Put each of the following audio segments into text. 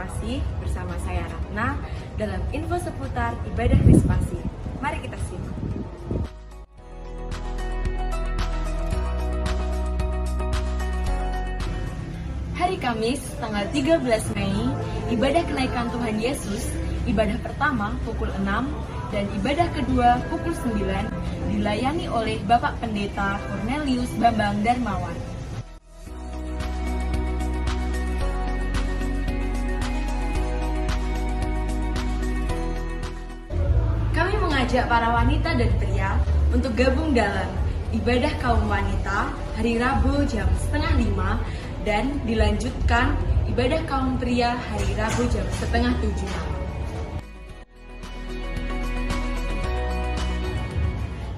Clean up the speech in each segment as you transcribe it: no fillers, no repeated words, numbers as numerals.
Respasi bersama saya Ratna dalam info seputar ibadah Respasi. Mari kita simak. Hari Kamis, tanggal 13 Mei, ibadah kenaikan Tuhan Yesus, ibadah pertama pukul 6 dan ibadah kedua pukul 9 dilayani oleh Bapak Pendeta Cornelius Bambang Darmawan. Kami mengajak para wanita dan pria untuk gabung dalam ibadah kaum wanita hari Rabu jam 4:30 dan dilanjutkan ibadah kaum pria hari Rabu jam 6:30 malam.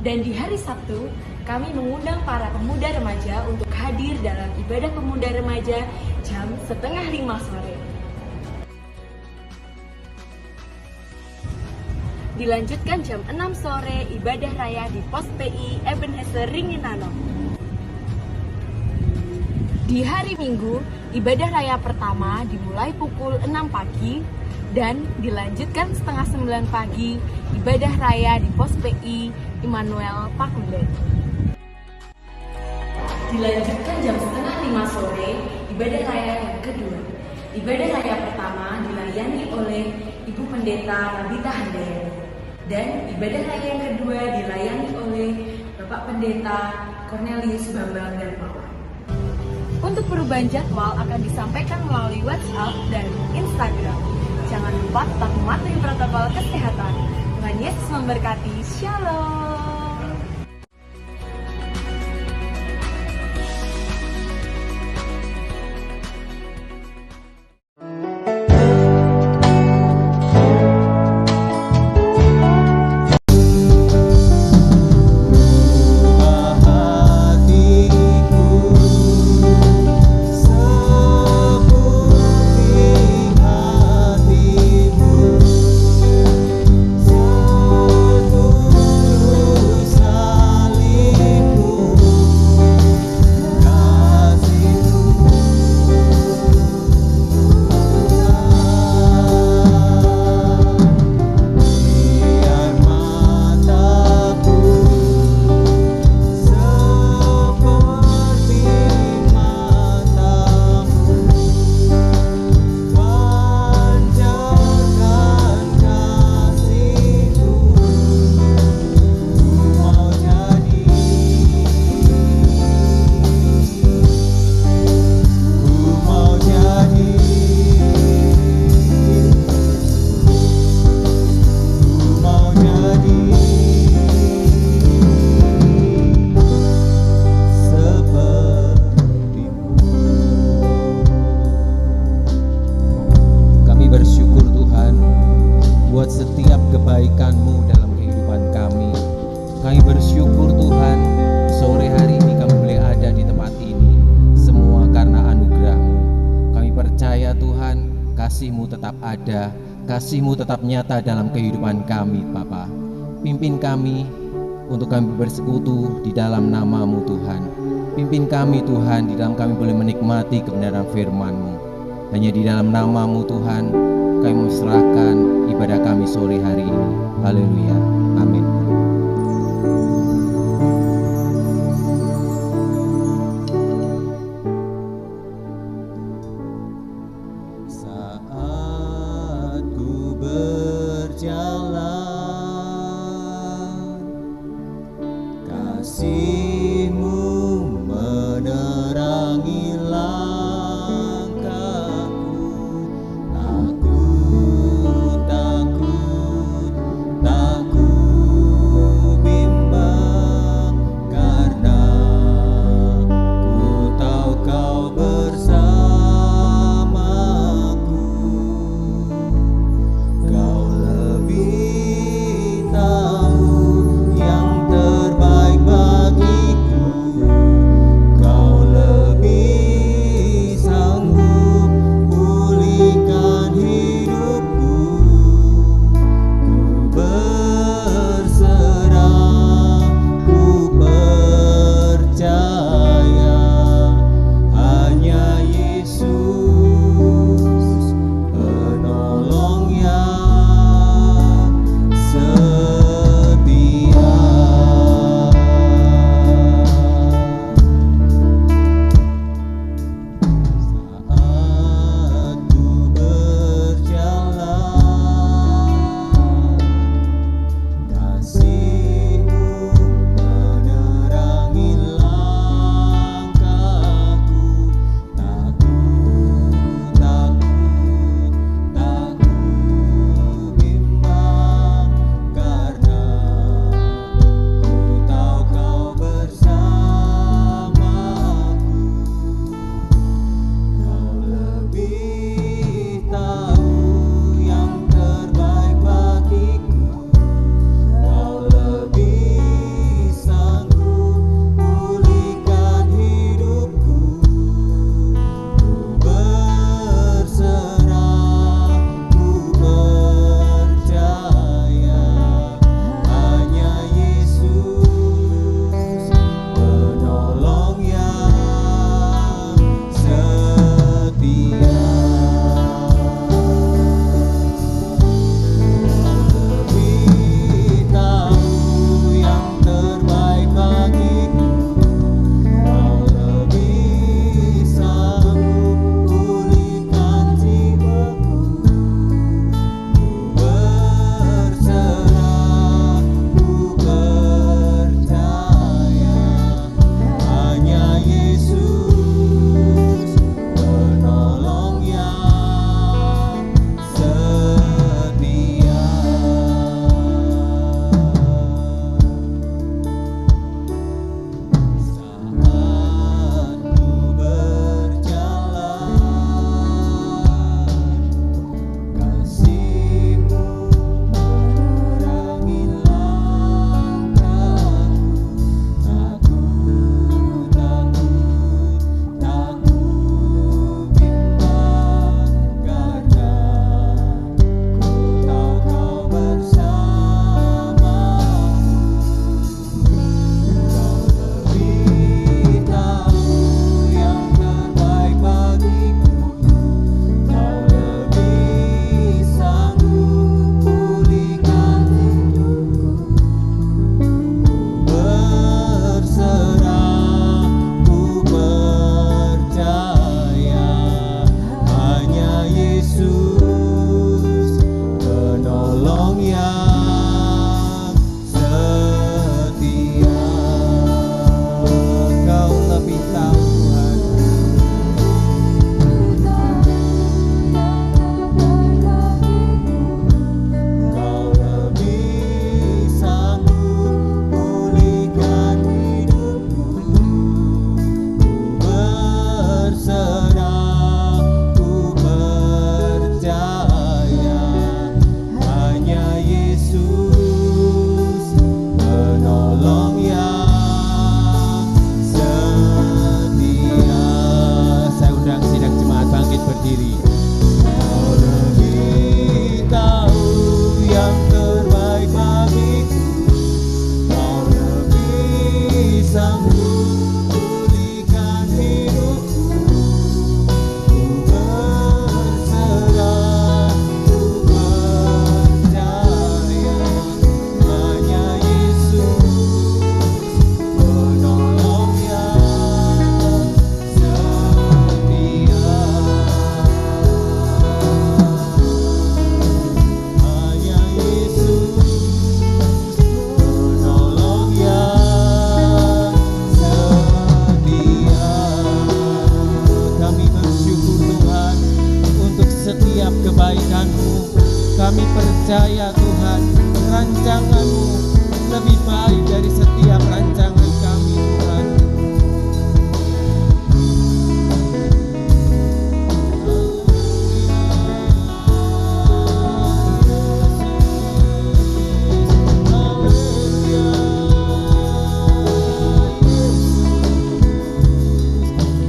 Dan di hari Sabtu, kami mengundang para pemuda remaja untuk hadir dalam ibadah pemuda remaja jam 4:30 sore. Dilanjutkan jam 6 sore ibadah raya di Pos PI Ebenezer Ringinano. Di hari Minggu, ibadah raya pertama dimulai pukul 6 pagi dan dilanjutkan 8:30 pagi ibadah raya di Pos PI Immanuel Pakunden. Dilanjutkan jam 4:30 sore ibadah raya yang kedua. Ibadah raya pertama dilayani oleh Ibu Pendeta Rabita Handayani dan ibadah raya yang kedua dilayani oleh Bapak Pendeta Cornelius Bambang Darmawan. Untuk perubahan jadwal akan disampaikan melalui WhatsApp dan Instagram. Jangan lupa tetap mematuhi protokol kesehatan. Tuhan Yesus memberkati. Shalom. Setiap kebaikan-Mu dalam kehidupan kami. Kami bersyukur Tuhan, sore hari ini kami boleh ada di tempat ini, semua karena anugerah-Mu. Kami percaya Tuhan, kasih-Mu tetap ada, kasih-Mu tetap nyata dalam kehidupan kami Bapa. Pimpin kami untuk kami bersekutu di dalam nama-Mu Tuhan. Pimpin kami Tuhan, di dalam kami boleh menikmati kebenaran firman-Mu. Hanya di dalam nama-Mu Tuhan, kami menserahkan ibadah kami sore hari ini. Haleluya. Amin. Saat ku berjalan, kasih-Mu menerangi langkahku. Aku takut, tak ku bimbang, karena ku tahu Kau bersamaku. Kau lebih tahu yang terbaik bagiku. sanggup pulihkan hidupku. Ku berserah, ku percaya hanya Yesus penolong yang setia. Hanya Yesus penolong yang setia. Kami bersyukur Tuhan untuk setiap kebaikan-Mu. Kami percaya Tuhan, rancangan-Mu lebih baik dari setiap rancangan kami Tuhan.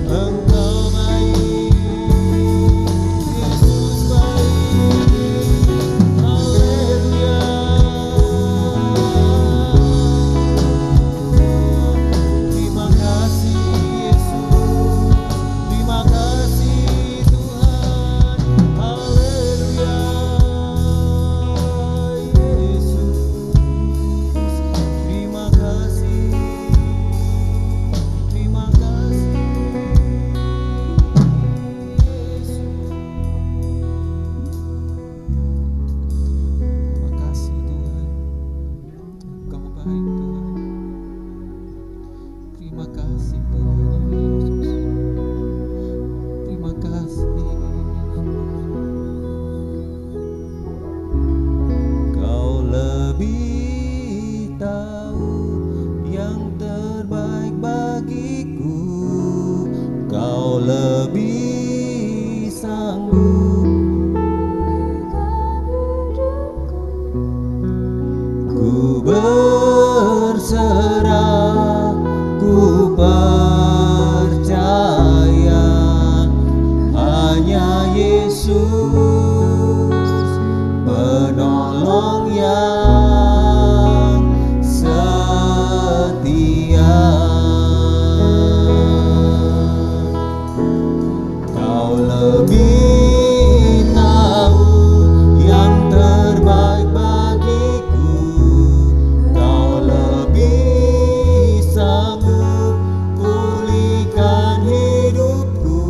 Engkau baik, Yesus baik, haleluya. Terima kasih Yesus, terima kasih Tuhan, haleluya. Yesus, terima kasih, terima kasih. Terima kasih Tuhan, Engkau baik Tuhan. Terima kasih Tuhan Yesus. Terima kasih. Kau lebih tahu yang terbaik bagiku. Kau lebih sanggup ku berserah, ku percaya hanya Yesus penolong yang setia. Kau lebih tahu yang terbaik bagiku. Kau lebih sanggup pulihkan hidupku.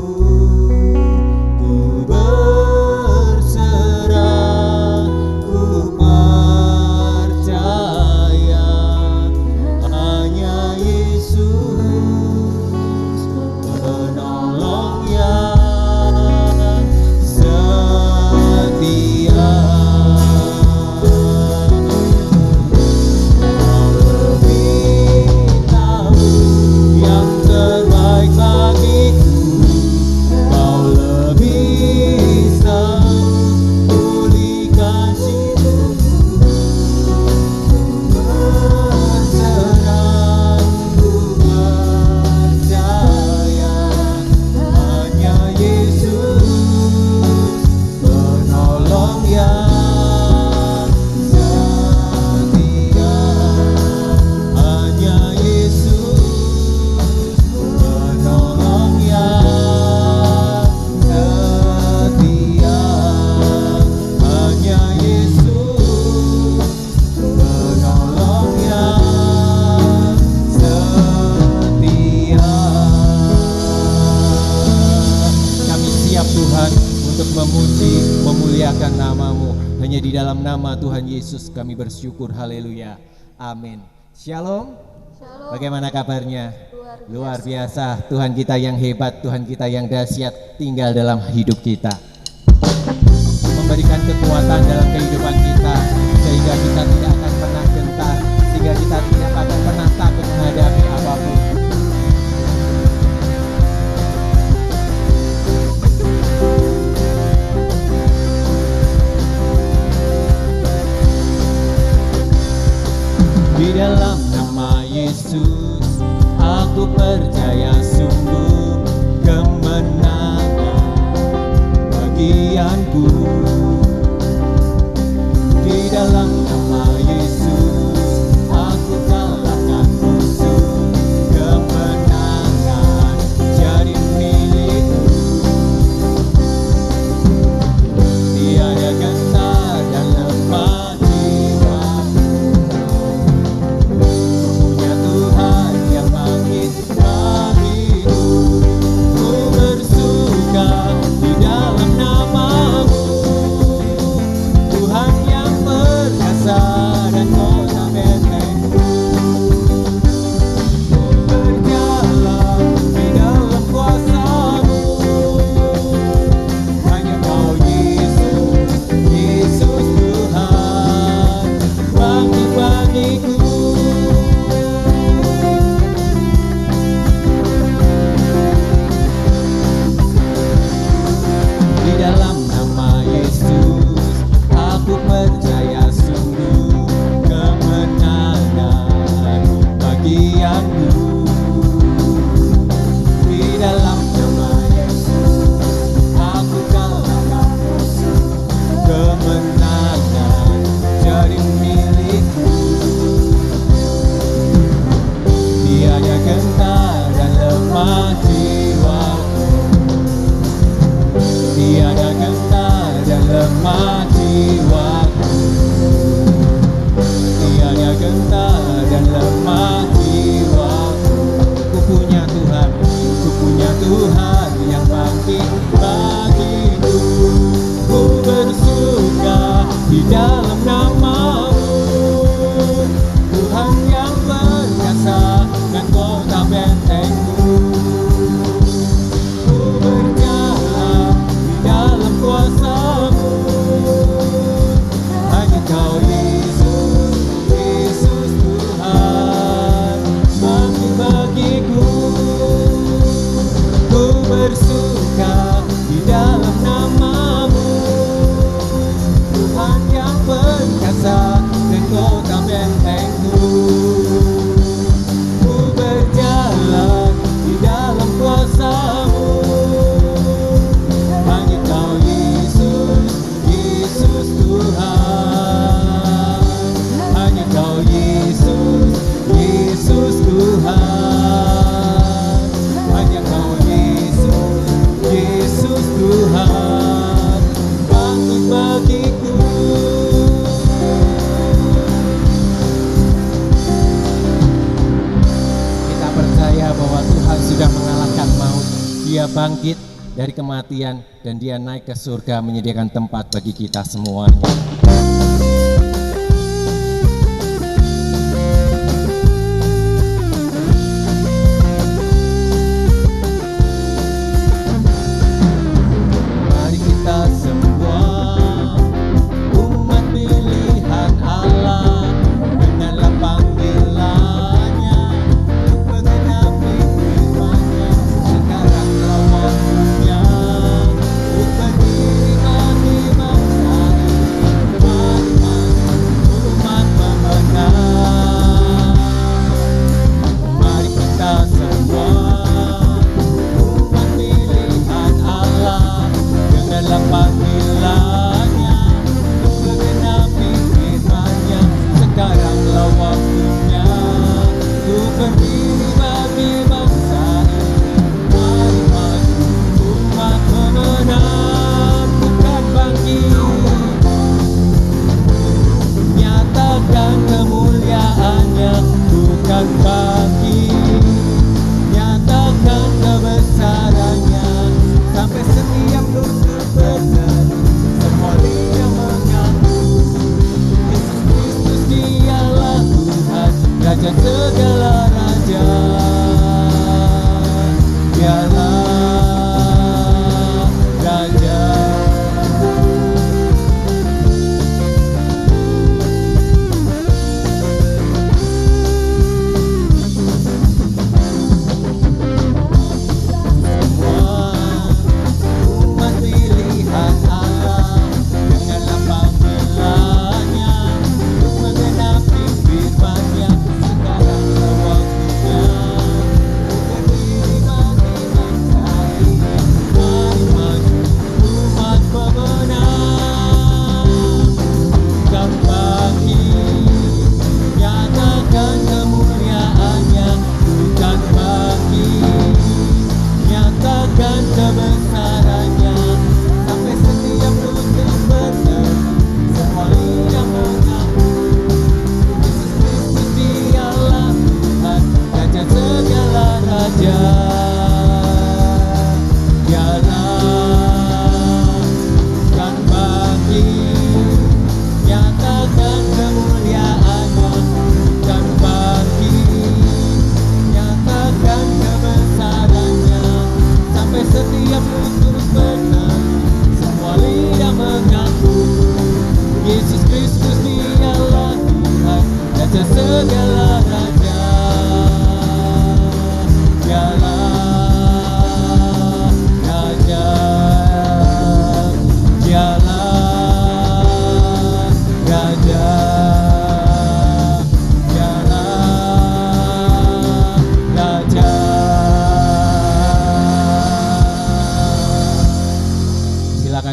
Ku berserah, ku percaya hanya Yesus penolong yang setia. Kau lebih tahu yang terbaik bagiku. Kau lebih sanggup pulihkan hidupku. Berserah, ku percaya hanya Yesus penolong yang setia. Hanya Yesus penolong yang setia. Hanya Yesus penolong yang setia. Kami siap Tuhan untuk memuji, memuliakan nama-Mu. Hanya di dalam nama Tuhan Yesus kami bersyukur, haleluya, amin. Shalom. Shalom. Bagaimana kabarnya? Luar Luar biasa. Tuhan kita yang hebat, Tuhan kita yang dahsyat tinggal dalam hidup kita, memberikan kekuatan dalam kehidupan kita, sehingga kita tidak akan pernah gentar, sehingga kita tidak akan pernah takut menghadapi apapun. Di dalam nama Yesus aku percaya sungguh kemenangan bagianku. Di dalam nama Yesus aku kalahkan musuh bagianku. Di dalam nama Yesus aku kalahkan musuh, kemenangan jadi milikku. Tiada gentar dan lemah jiwaku, tiada gentar dan lemah jiwaku, tiada gentar dan lemah jiwaku. Ku punya Tuhan, ku punya Tuhan yang bangkit bagiku. Ku bersuka di dalam nama-Mu, Tuhan yang perkasa dan kota bentengku. Ku berjalan di dalam kuasa-Mu, hanya Kau Yesus, Yesus Tuhan bangkit bagiku. Ku bersuka di dalam nama-Mu, Tuhan yang perkasa dan kota bentengku. Ku berjalan di dalam kuasa-Mu, hanya Kau Yesus, Yesus Tuhan. Hanya Kau Yesus, Yesus Tuhan. Hanya Kau Yesus, Yesus Tuhan bangkit bagiku. Kita percaya bahwa Tuhan sudah mengalahkan maut. Dia bangkit dari kematian dan Dia naik ke surga menyediakan tempat bagi kita semuanya. Mari kita semua umat pilihan Allah, dengarlah panggilannya untuk menggenapi firman-Nya. Sekaranglah waktunya untuk berdiri di bangsa ini.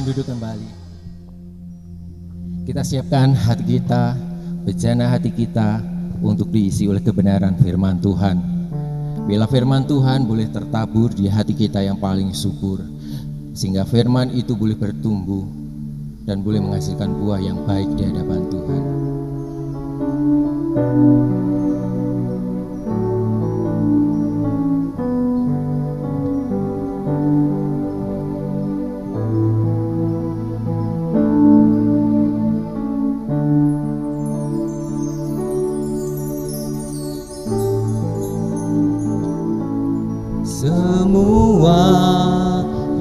Silakan duduk kembali. Kita siapkan hati kita, bejana hati kita untuk diisi oleh kebenaran firman Tuhan. Bila firman Tuhan boleh tertabur di hati kita yang paling subur, sehingga firman itu boleh bertumbuh dan boleh menghasilkan buah yang baik di hadapan Tuhan. Semua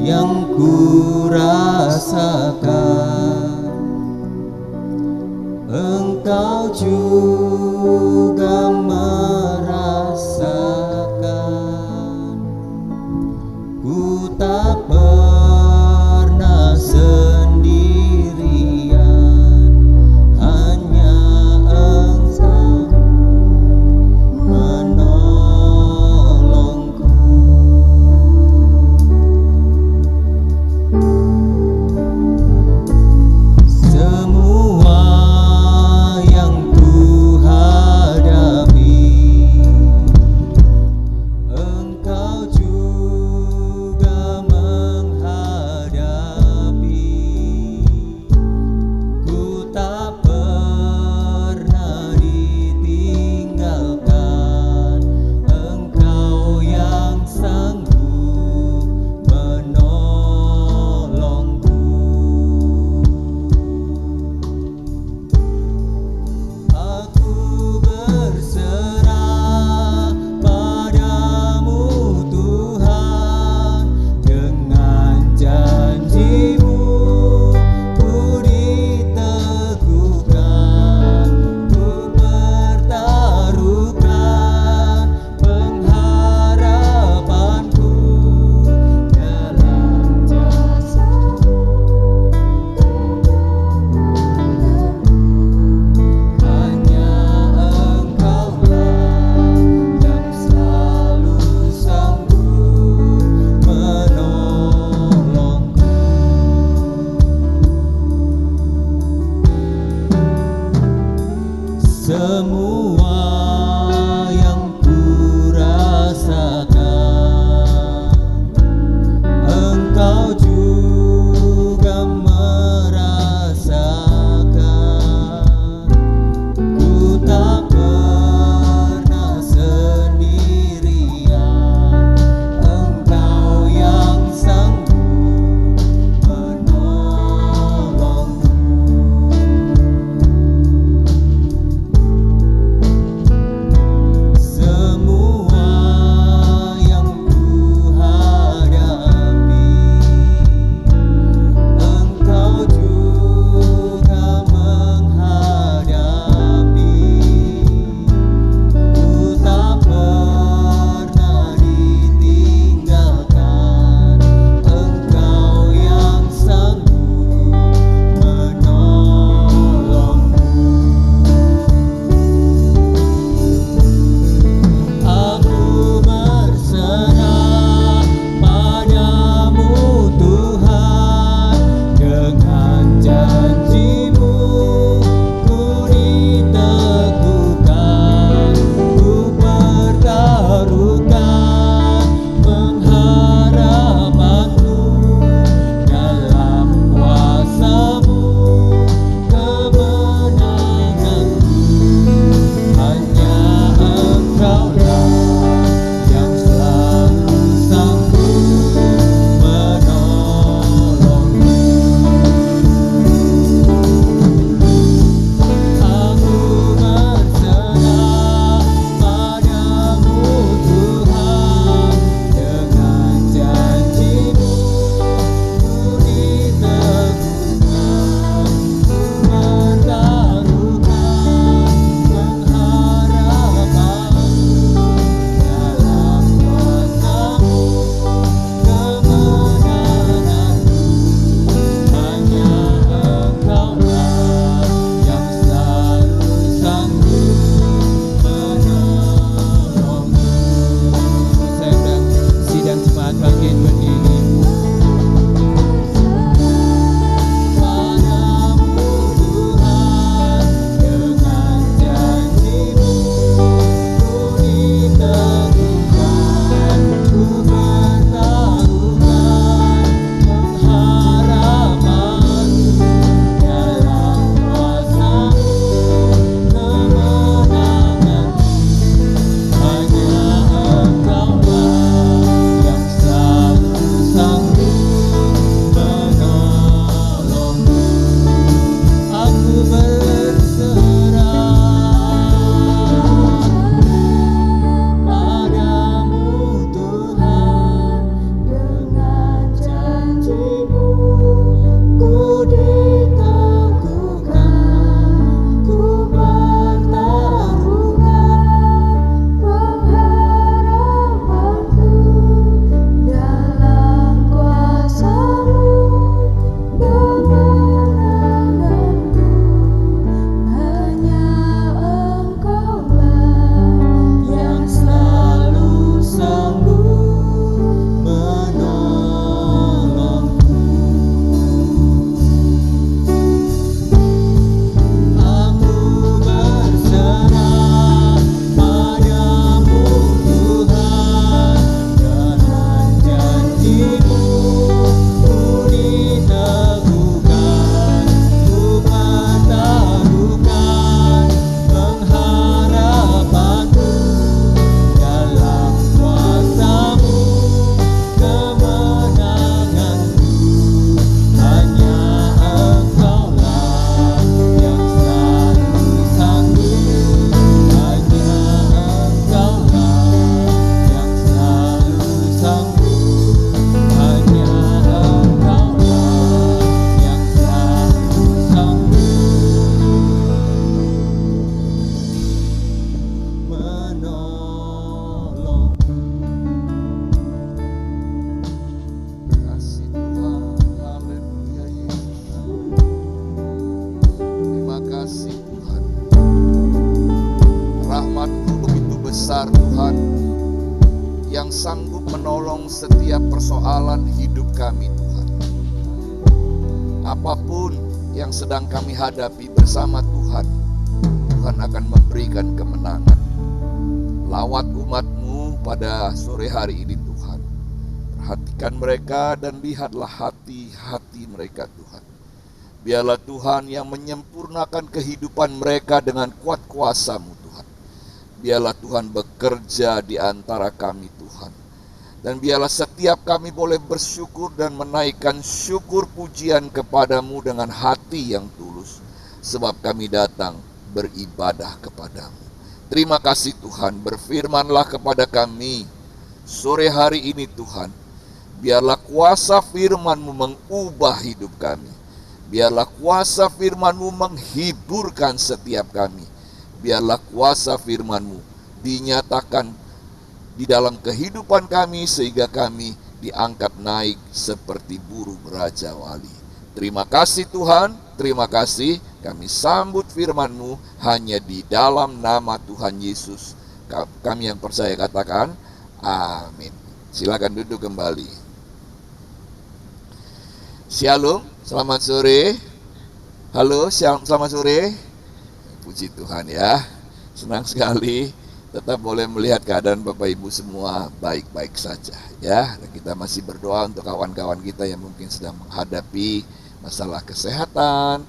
yang ku rasakan, Engkau juga merasakan. Ku tak pernah sendirian, hanya Engkau menolongku. benar Tuhan, yang sanggup menolong setiap persoalan hidup kami Tuhan. Apapun yang sedang kami hadapi bersama Tuhan, Tuhan akan memberikan kemenangan. Lawat umat-Mu pada sore hari ini Tuhan. Perhatikan mereka dan lihatlah hati-hati mereka Tuhan. Biarlah Tuhan yang menyempurnakan kehidupan mereka dengan kuat kuasa-Mu Tuhan. Biarlah Tuhan bekerja di antara kami Tuhan. Dan biarlah setiap kami boleh bersyukur dan menaikkan syukur pujian kepadamu dengan hati yang tulus. Sebab kami datang beribadah kepadamu. Terima kasih Tuhan, berfirmanlah kepada kami sore hari ini Tuhan. Biarlah kuasa firman-Mu mengubah hidup kami. Biarlah kuasa firman-Mu menghiburkan setiap kami. Biarlah kuasa firman-Mu dinyatakan di dalam kehidupan kami sehingga kami diangkat naik seperti burung Raja Wali. Terima kasih Tuhan, terima kasih. Kami sambut firman-Mu hanya di dalam nama Tuhan Yesus. Kami yang percaya katakan amin. Silakan duduk kembali. Shalom, selamat sore. Halo, selamat sore. Puji Tuhan ya. Senang sekali tetap boleh melihat keadaan Bapak Ibu semua baik-baik saja ya. Dan kita masih berdoa untuk kawan-kawan kita yang mungkin sedang menghadapi masalah kesehatan,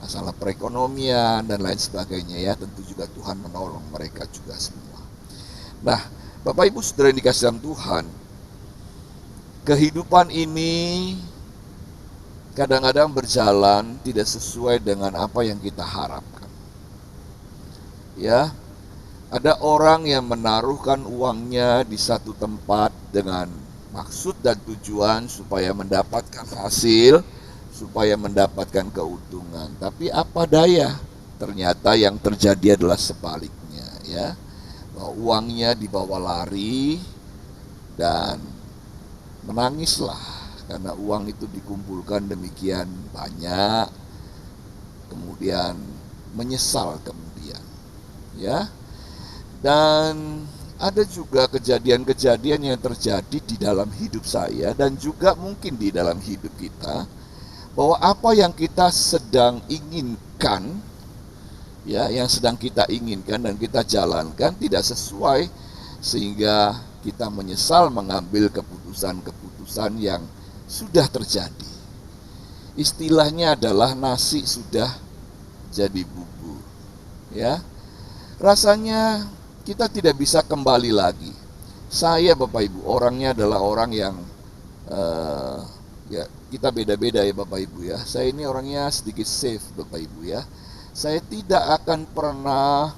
masalah perekonomian dan lain sebagainya ya. Tentu juga Tuhan menolong mereka juga semua. Nah, Bapak Ibu Saudara yang dikasihi dalam Tuhan, kehidupan ini kadang-kadang berjalan tidak sesuai dengan apa yang kita harapkan. Ya, ada orang yang menaruhkan uangnya di satu tempat dengan maksud dan tujuan supaya mendapatkan hasil, supaya mendapatkan keuntungan. Tapi apa daya, ternyata yang terjadi adalah sebaliknya ya. Bahwa uangnya dibawa lari dan menangislah karena uang itu dikumpulkan demikian banyak, kemudian menyesal kemudian ya. Dan ada juga kejadian-kejadian yang terjadi di dalam hidup saya dan juga mungkin di dalam hidup kita, bahwa apa yang kita sedang inginkan ya, yang sedang kita inginkan dan kita jalankan tidak sesuai, sehingga kita menyesal mengambil keputusan-keputusan yang sudah terjadi. Istilahnya adalah nasi sudah jadi bubur ya. Rasanya kita tidak bisa kembali lagi. Saya Bapak Ibu orangnya adalah orang yang ya kita beda-beda ya Bapak Ibu ya. Saya ini orangnya sedikit safe Bapak Ibu ya. Saya tidak akan pernah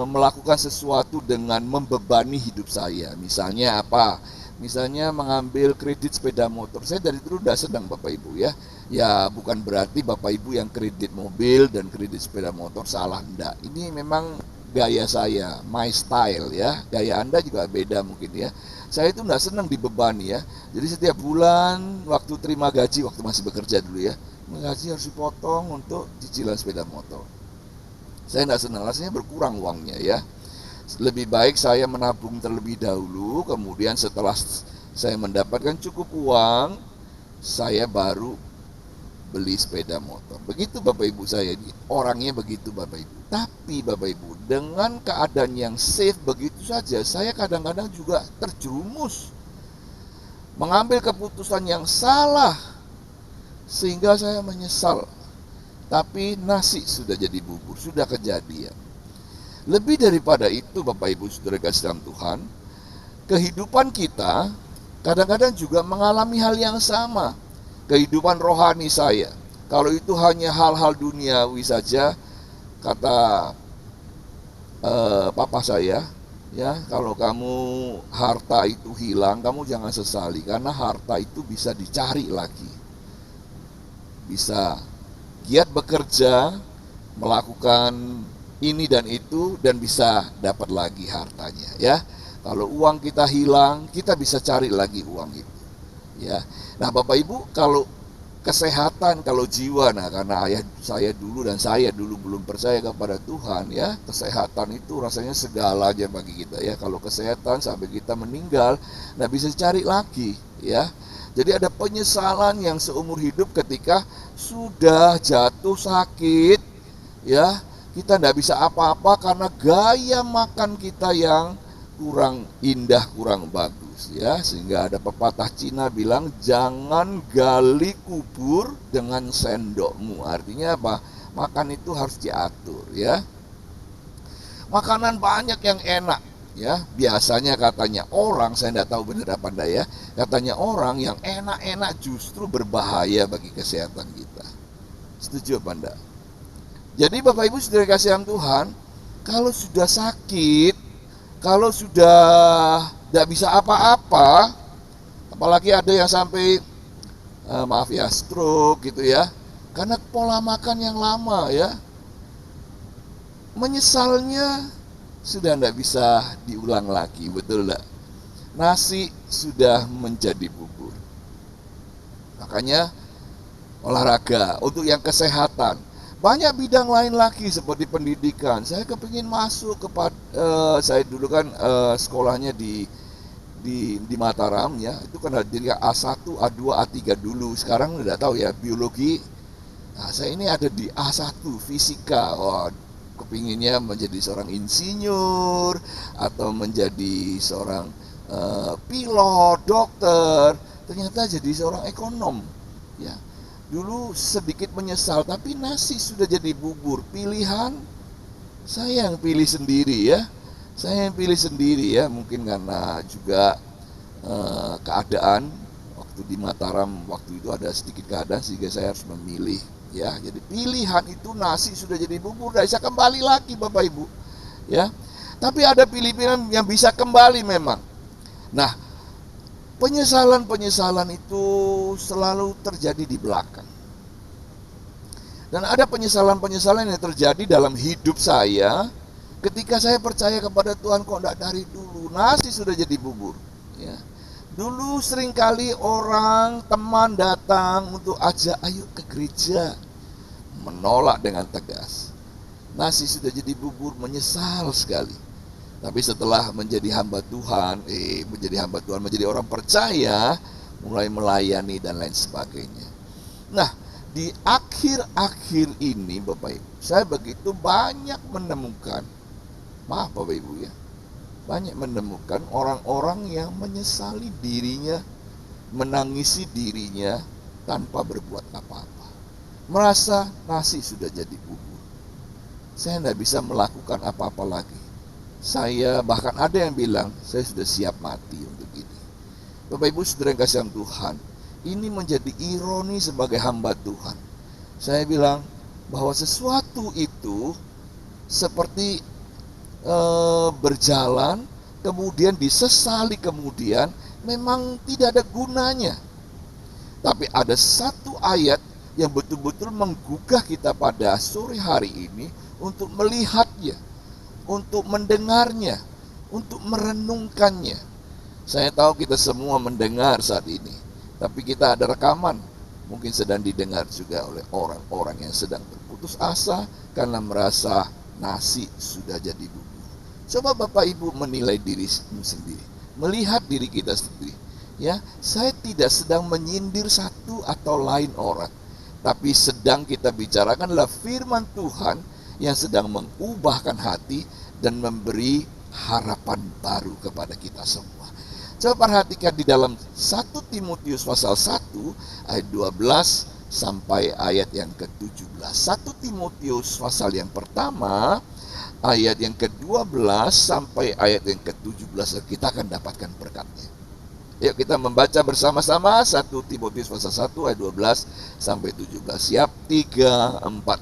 melakukan sesuatu dengan membebani hidup saya. Misalnya apa? Misalnya mengambil kredit sepeda motor. Saya dari dulu tidak sedang Bapak Ibu ya. Ya bukan berarti Bapak Ibu yang kredit mobil dan kredit sepeda motor salah, enggak. Ini memang gaya saya, my style ya. Gaya Anda juga beda mungkin ya. Saya itu enggak senang dibebani ya. Jadi setiap bulan waktu terima gaji, waktu masih bekerja dulu ya, gaji harus dipotong untuk cicilan sepeda motor. Saya enggak senang, rasanya berkurang uangnya ya. Lebih baik saya menabung terlebih dahulu, kemudian setelah saya mendapatkan cukup uang, saya baru beli sepeda motor. Begitu Bapak Ibu saya, orangnya begitu Bapak Ibu. Tapi Bapak Ibu, dengan keadaan yang safe begitu saja, saya kadang-kadang juga terjerumus mengambil keputusan yang salah, sehingga saya menyesal. Tapi nasi sudah jadi bubur, sudah kejadian. Lebih daripada itu Bapak Ibu Saudara kasih dalam Tuhan, kehidupan kita kadang-kadang juga mengalami hal yang sama. Kehidupan rohani saya, kalau itu hanya hal-hal duniawi saja, kata papa saya, ya kalau kamu harta itu hilang, kamu jangan sesali, karena harta itu bisa dicari lagi, bisa giat bekerja, melakukan ini dan itu, dan bisa dapat lagi hartanya ya. Kalau uang kita hilang, kita bisa cari lagi uang itu ya. Nah Bapak Ibu, kalau kesehatan kalau jiwa. Nah, karena ayah saya dulu dan saya dulu belum percaya kepada Tuhan ya, kesehatan itu rasanya segalanya bagi kita ya. Kalau kesehatan sampai kita meninggal nggak bisa cari lagi ya. Jadi ada penyesalan yang seumur hidup ketika sudah jatuh sakit ya, kita nggak bisa apa-apa karena gaya makan kita yang kurang indah, kurang bagus ya. Sehingga ada pepatah Cina bilang, jangan gali kubur dengan sendokmu. Artinya apa? Makan itu harus diatur ya. Makanan banyak yang enak ya. Biasanya katanya orang, saya tidak tahu benar apa enggak ya, katanya orang yang enak-enak justru berbahaya bagi kesehatan kita. Setuju apa enggak? Jadi Bapak Ibu saudara kasihan Tuhan, kalau sudah sakit, kalau sudah tidak bisa apa-apa, apalagi ada yang sampai maaf ya, stroke gitu ya, karena pola makan yang lama ya, menyesalnya sudah tidak bisa diulang lagi, betul enggak? Nasi sudah menjadi bubur. Makanya olahraga untuk yang kesehatan. Banyak bidang lain lagi seperti pendidikan. Saya kepingin masuk kepada saya dulu kan sekolahnya di Mataram ya. Itu kan dari A1, A2, A3 dulu. Sekarang udah tahu ya biologi. Nah, saya ini ada di A1 fisika. Wah, kepinginnya menjadi seorang insinyur atau menjadi seorang pilot, dokter. Ternyata jadi seorang ekonom ya. Dulu sedikit menyesal, tapi nasi sudah jadi bubur. Pilihan saya yang pilih sendiri ya. Saya yang pilih sendiri ya. Mungkin karena juga keadaan waktu di Mataram waktu itu ada sedikit keadaan sehingga saya harus memilih ya. Jadi pilihan itu nasi sudah jadi bubur, tidak bisa kembali lagi Bapak Ibu ya. Tapi ada pilihan yang bisa kembali memang. Nah, penyesalan itu selalu terjadi di belakang. Dan ada penyesalan yang terjadi dalam hidup saya ketika saya percaya kepada Tuhan, kok enggak dari dulu. Nasi sudah jadi bubur ya. Dulu seringkali orang, teman datang untuk ajak ayo ke gereja, menolak dengan tegas. Nasi sudah jadi bubur, menyesal sekali. Tapi setelah menjadi hamba Tuhan, menjadi orang percaya, mulai melayani dan lain sebagainya. Nah, di akhir-akhir ini Bapak Ibu, saya begitu banyak menemukan, maaf Bapak Ibu ya, banyak menemukan orang-orang yang menyesali dirinya, menangisi dirinya tanpa berbuat apa-apa. Merasa nasi sudah jadi bubur. Saya tidak bisa melakukan apa-apa lagi. Saya bahkan ada yang bilang, saya sudah siap mati untuk ini. Bapak Ibu saudara yang kasihan Tuhan, ini menjadi ironi sebagai hamba Tuhan. Saya bilang bahwa sesuatu itu seperti berjalan, kemudian disesali kemudian, memang tidak ada gunanya. Tapi ada satu ayat yang betul-betul menggugah kita pada sore hari ini untuk melihatnya, untuk mendengarnya, untuk merenungkannya. Saya tahu kita semua mendengar saat ini, tapi kita ada rekaman, mungkin sedang didengar juga oleh orang-orang yang sedang berputus asa karena merasa nasi sudah jadi bubur. Coba Bapak Ibu menilai diri sendiri, melihat diri kita sendiri. Ya, saya tidak sedang menyindir satu atau lain orang, tapi sedang kita bicarakan adalah firman Tuhan yang sedang mengubahkan hati dan memberi harapan baru kepada kita semua. Coba perhatikan di dalam 1 Timotius pasal 1 ayat 12 sampai ayat yang ke-17. 1 Timotius pasal yang pertama ayat yang ke-12 sampai ayat yang ke-17, kita akan dapatkan berkatnya. Yuk kita membaca bersama-sama 1 Timotius pasal 1 ayat 12 sampai 17. Siap, 3, 4.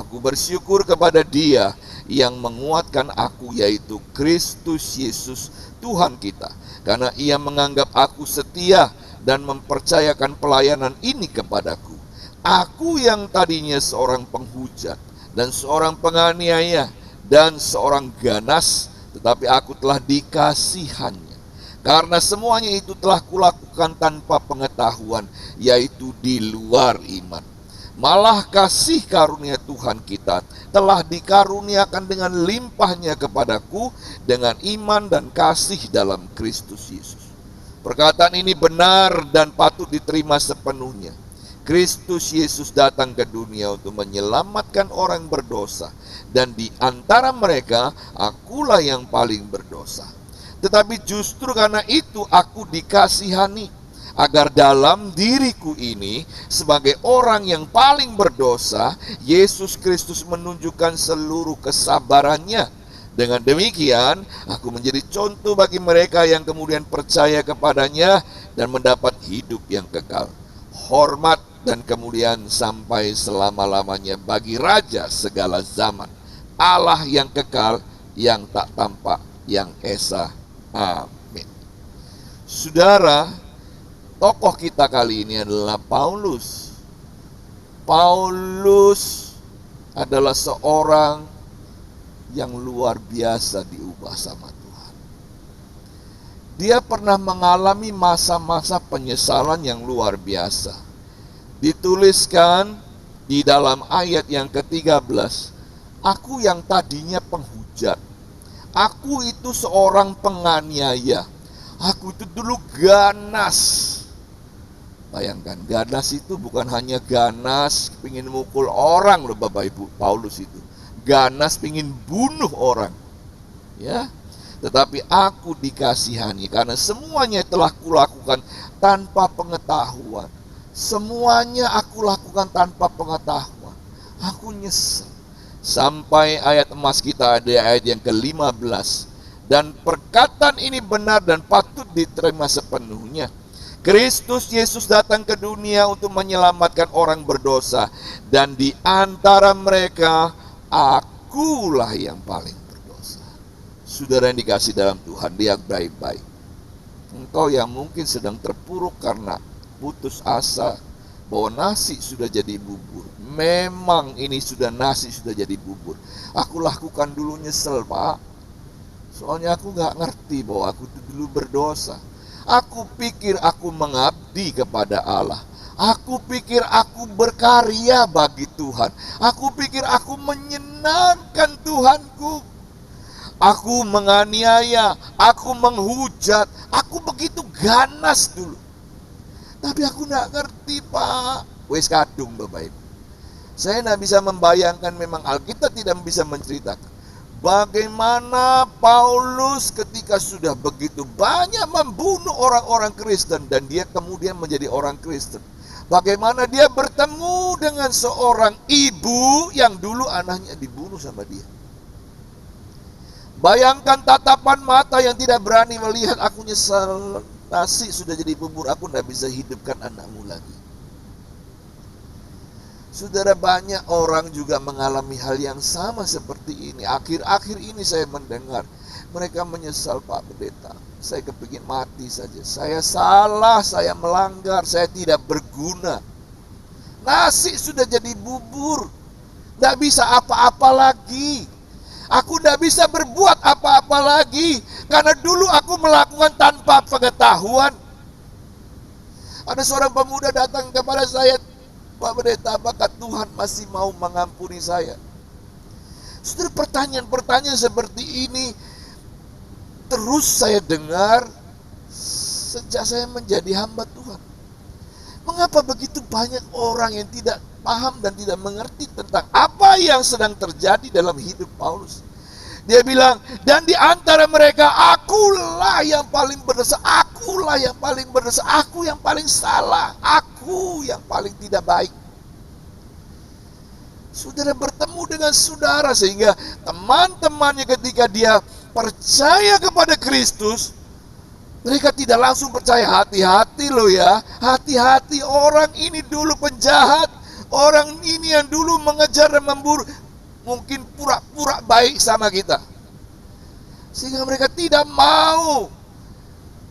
Aku bersyukur kepada Dia yang menguatkan aku, yaitu Kristus Yesus Tuhan kita, karena Ia menganggap aku setia dan mempercayakan pelayanan ini kepadaku. Aku yang tadinya seorang penghujat dan seorang penganiaya dan seorang ganas, tetapi aku telah dikasihannya. Karena semuanya itu telah kulakukan tanpa pengetahuan, yaitu di luar iman. Malah kasih karunia Tuhan kita telah dikaruniakan dengan limpahnya kepadaku dengan iman dan kasih dalam Kristus Yesus. Perkataan ini benar dan patut diterima sepenuhnya. Kristus Yesus datang ke dunia untuk menyelamatkan orang berdosa, dan di antara mereka akulah yang paling berdosa. Tetapi justru karena itu aku dikasihani, agar dalam diriku ini sebagai orang yang paling berdosa, Yesus Kristus menunjukkan seluruh kesabarannya. Dengan demikian, aku menjadi contoh bagi mereka yang kemudian percaya kepadanya dan mendapat hidup yang kekal. Hormat dan kemuliaan sampai selama-lamanya bagi Raja segala zaman, Allah yang kekal, yang tak tampak, yang esa. Amin. Saudara, tokoh kita kali ini adalah Paulus. Paulus adalah seorang yang luar biasa diubah sama Tuhan. Dia pernah mengalami masa-masa penyesalan yang luar biasa. Dituliskan di dalam ayat yang ke-13, aku yang tadinya penghujat, aku itu seorang penganiaya, aku itu dulu ganas. Bayangkan, ganas itu bukan hanya ganas pengen mukul orang loh Bapak Ibu. Paulus itu ganas pengen bunuh orang, ya. Tetapi aku dikasihani karena semuanya telah kulakukan tanpa pengetahuan. Semuanya aku lakukan tanpa pengetahuan. Aku nyesel. Sampai ayat emas kita ada ayat yang ke-15. Dan perkataan ini benar dan patut diterima sepenuhnya. Kristus Yesus datang ke dunia untuk menyelamatkan orang berdosa, dan di antara mereka akulah yang paling berdosa. Saudara yang dikasih dalam Tuhan, lihat baik-baik. Engkau yang mungkin sedang terpuruk karena putus asa bahwa nasi sudah jadi bubur. Memang ini sudah nasi sudah jadi bubur. Aku lakukan dulu nyesel Pak. Soalnya aku gak ngerti bahwa aku itu dulu berdosa. Aku pikir aku mengabdi kepada Allah. Aku pikir aku berkarya bagi Tuhan. Aku pikir aku menyenangkan Tuhanku. Aku menganiaya, aku menghujat, aku begitu ganas dulu. Tapi aku gak ngerti Pak. Wes kadung Bapak Ibu. Saya tidak bisa membayangkan, memang Alkitab tidak bisa menceritakan bagaimana Paulus ketika sudah begitu banyak membunuh orang-orang Kristen dan dia kemudian menjadi orang Kristen. Bagaimana dia bertemu dengan seorang ibu yang dulu anaknya dibunuh sama dia. Bayangkan tatapan mata yang tidak berani melihat, aku nyesal, nasi sudah jadi bubur, aku tidak bisa hidupkan anakmu lagi. Saudara, banyak orang juga mengalami hal yang sama seperti ini. Akhir-akhir ini saya mendengar mereka menyesal, Pak Pendeta, saya kepingin mati saja. Saya salah, saya melanggar, saya tidak berguna. Nasi sudah jadi bubur, tidak bisa apa-apa lagi. Aku tidak bisa berbuat apa-apa lagi, karena dulu aku melakukan tanpa pengetahuan. Ada seorang pemuda datang kepada saya, Pak Pendeta, apakah Tuhan masih mau mengampuni saya? Saudara, pertanyaan-pertanyaan seperti ini terus saya dengar sejak saya menjadi hamba Tuhan. Mengapa begitu banyak orang yang tidak paham dan tidak mengerti tentang apa yang sedang terjadi dalam hidup Paulus? Dia bilang, dan di antara mereka akulah yang paling berdosa, akulah yang paling berdosa, aku yang paling salah, aku yang paling tidak baik. Saudara bertemu dengan saudara sehingga teman-temannya ketika dia percaya kepada Kristus, mereka tidak langsung percaya. Hati-hati loh ya, hati-hati, orang ini dulu penjahat, orang ini yang dulu mengejar dan memburu, mungkin pura-pura baik sama kita. Sehingga mereka tidak mau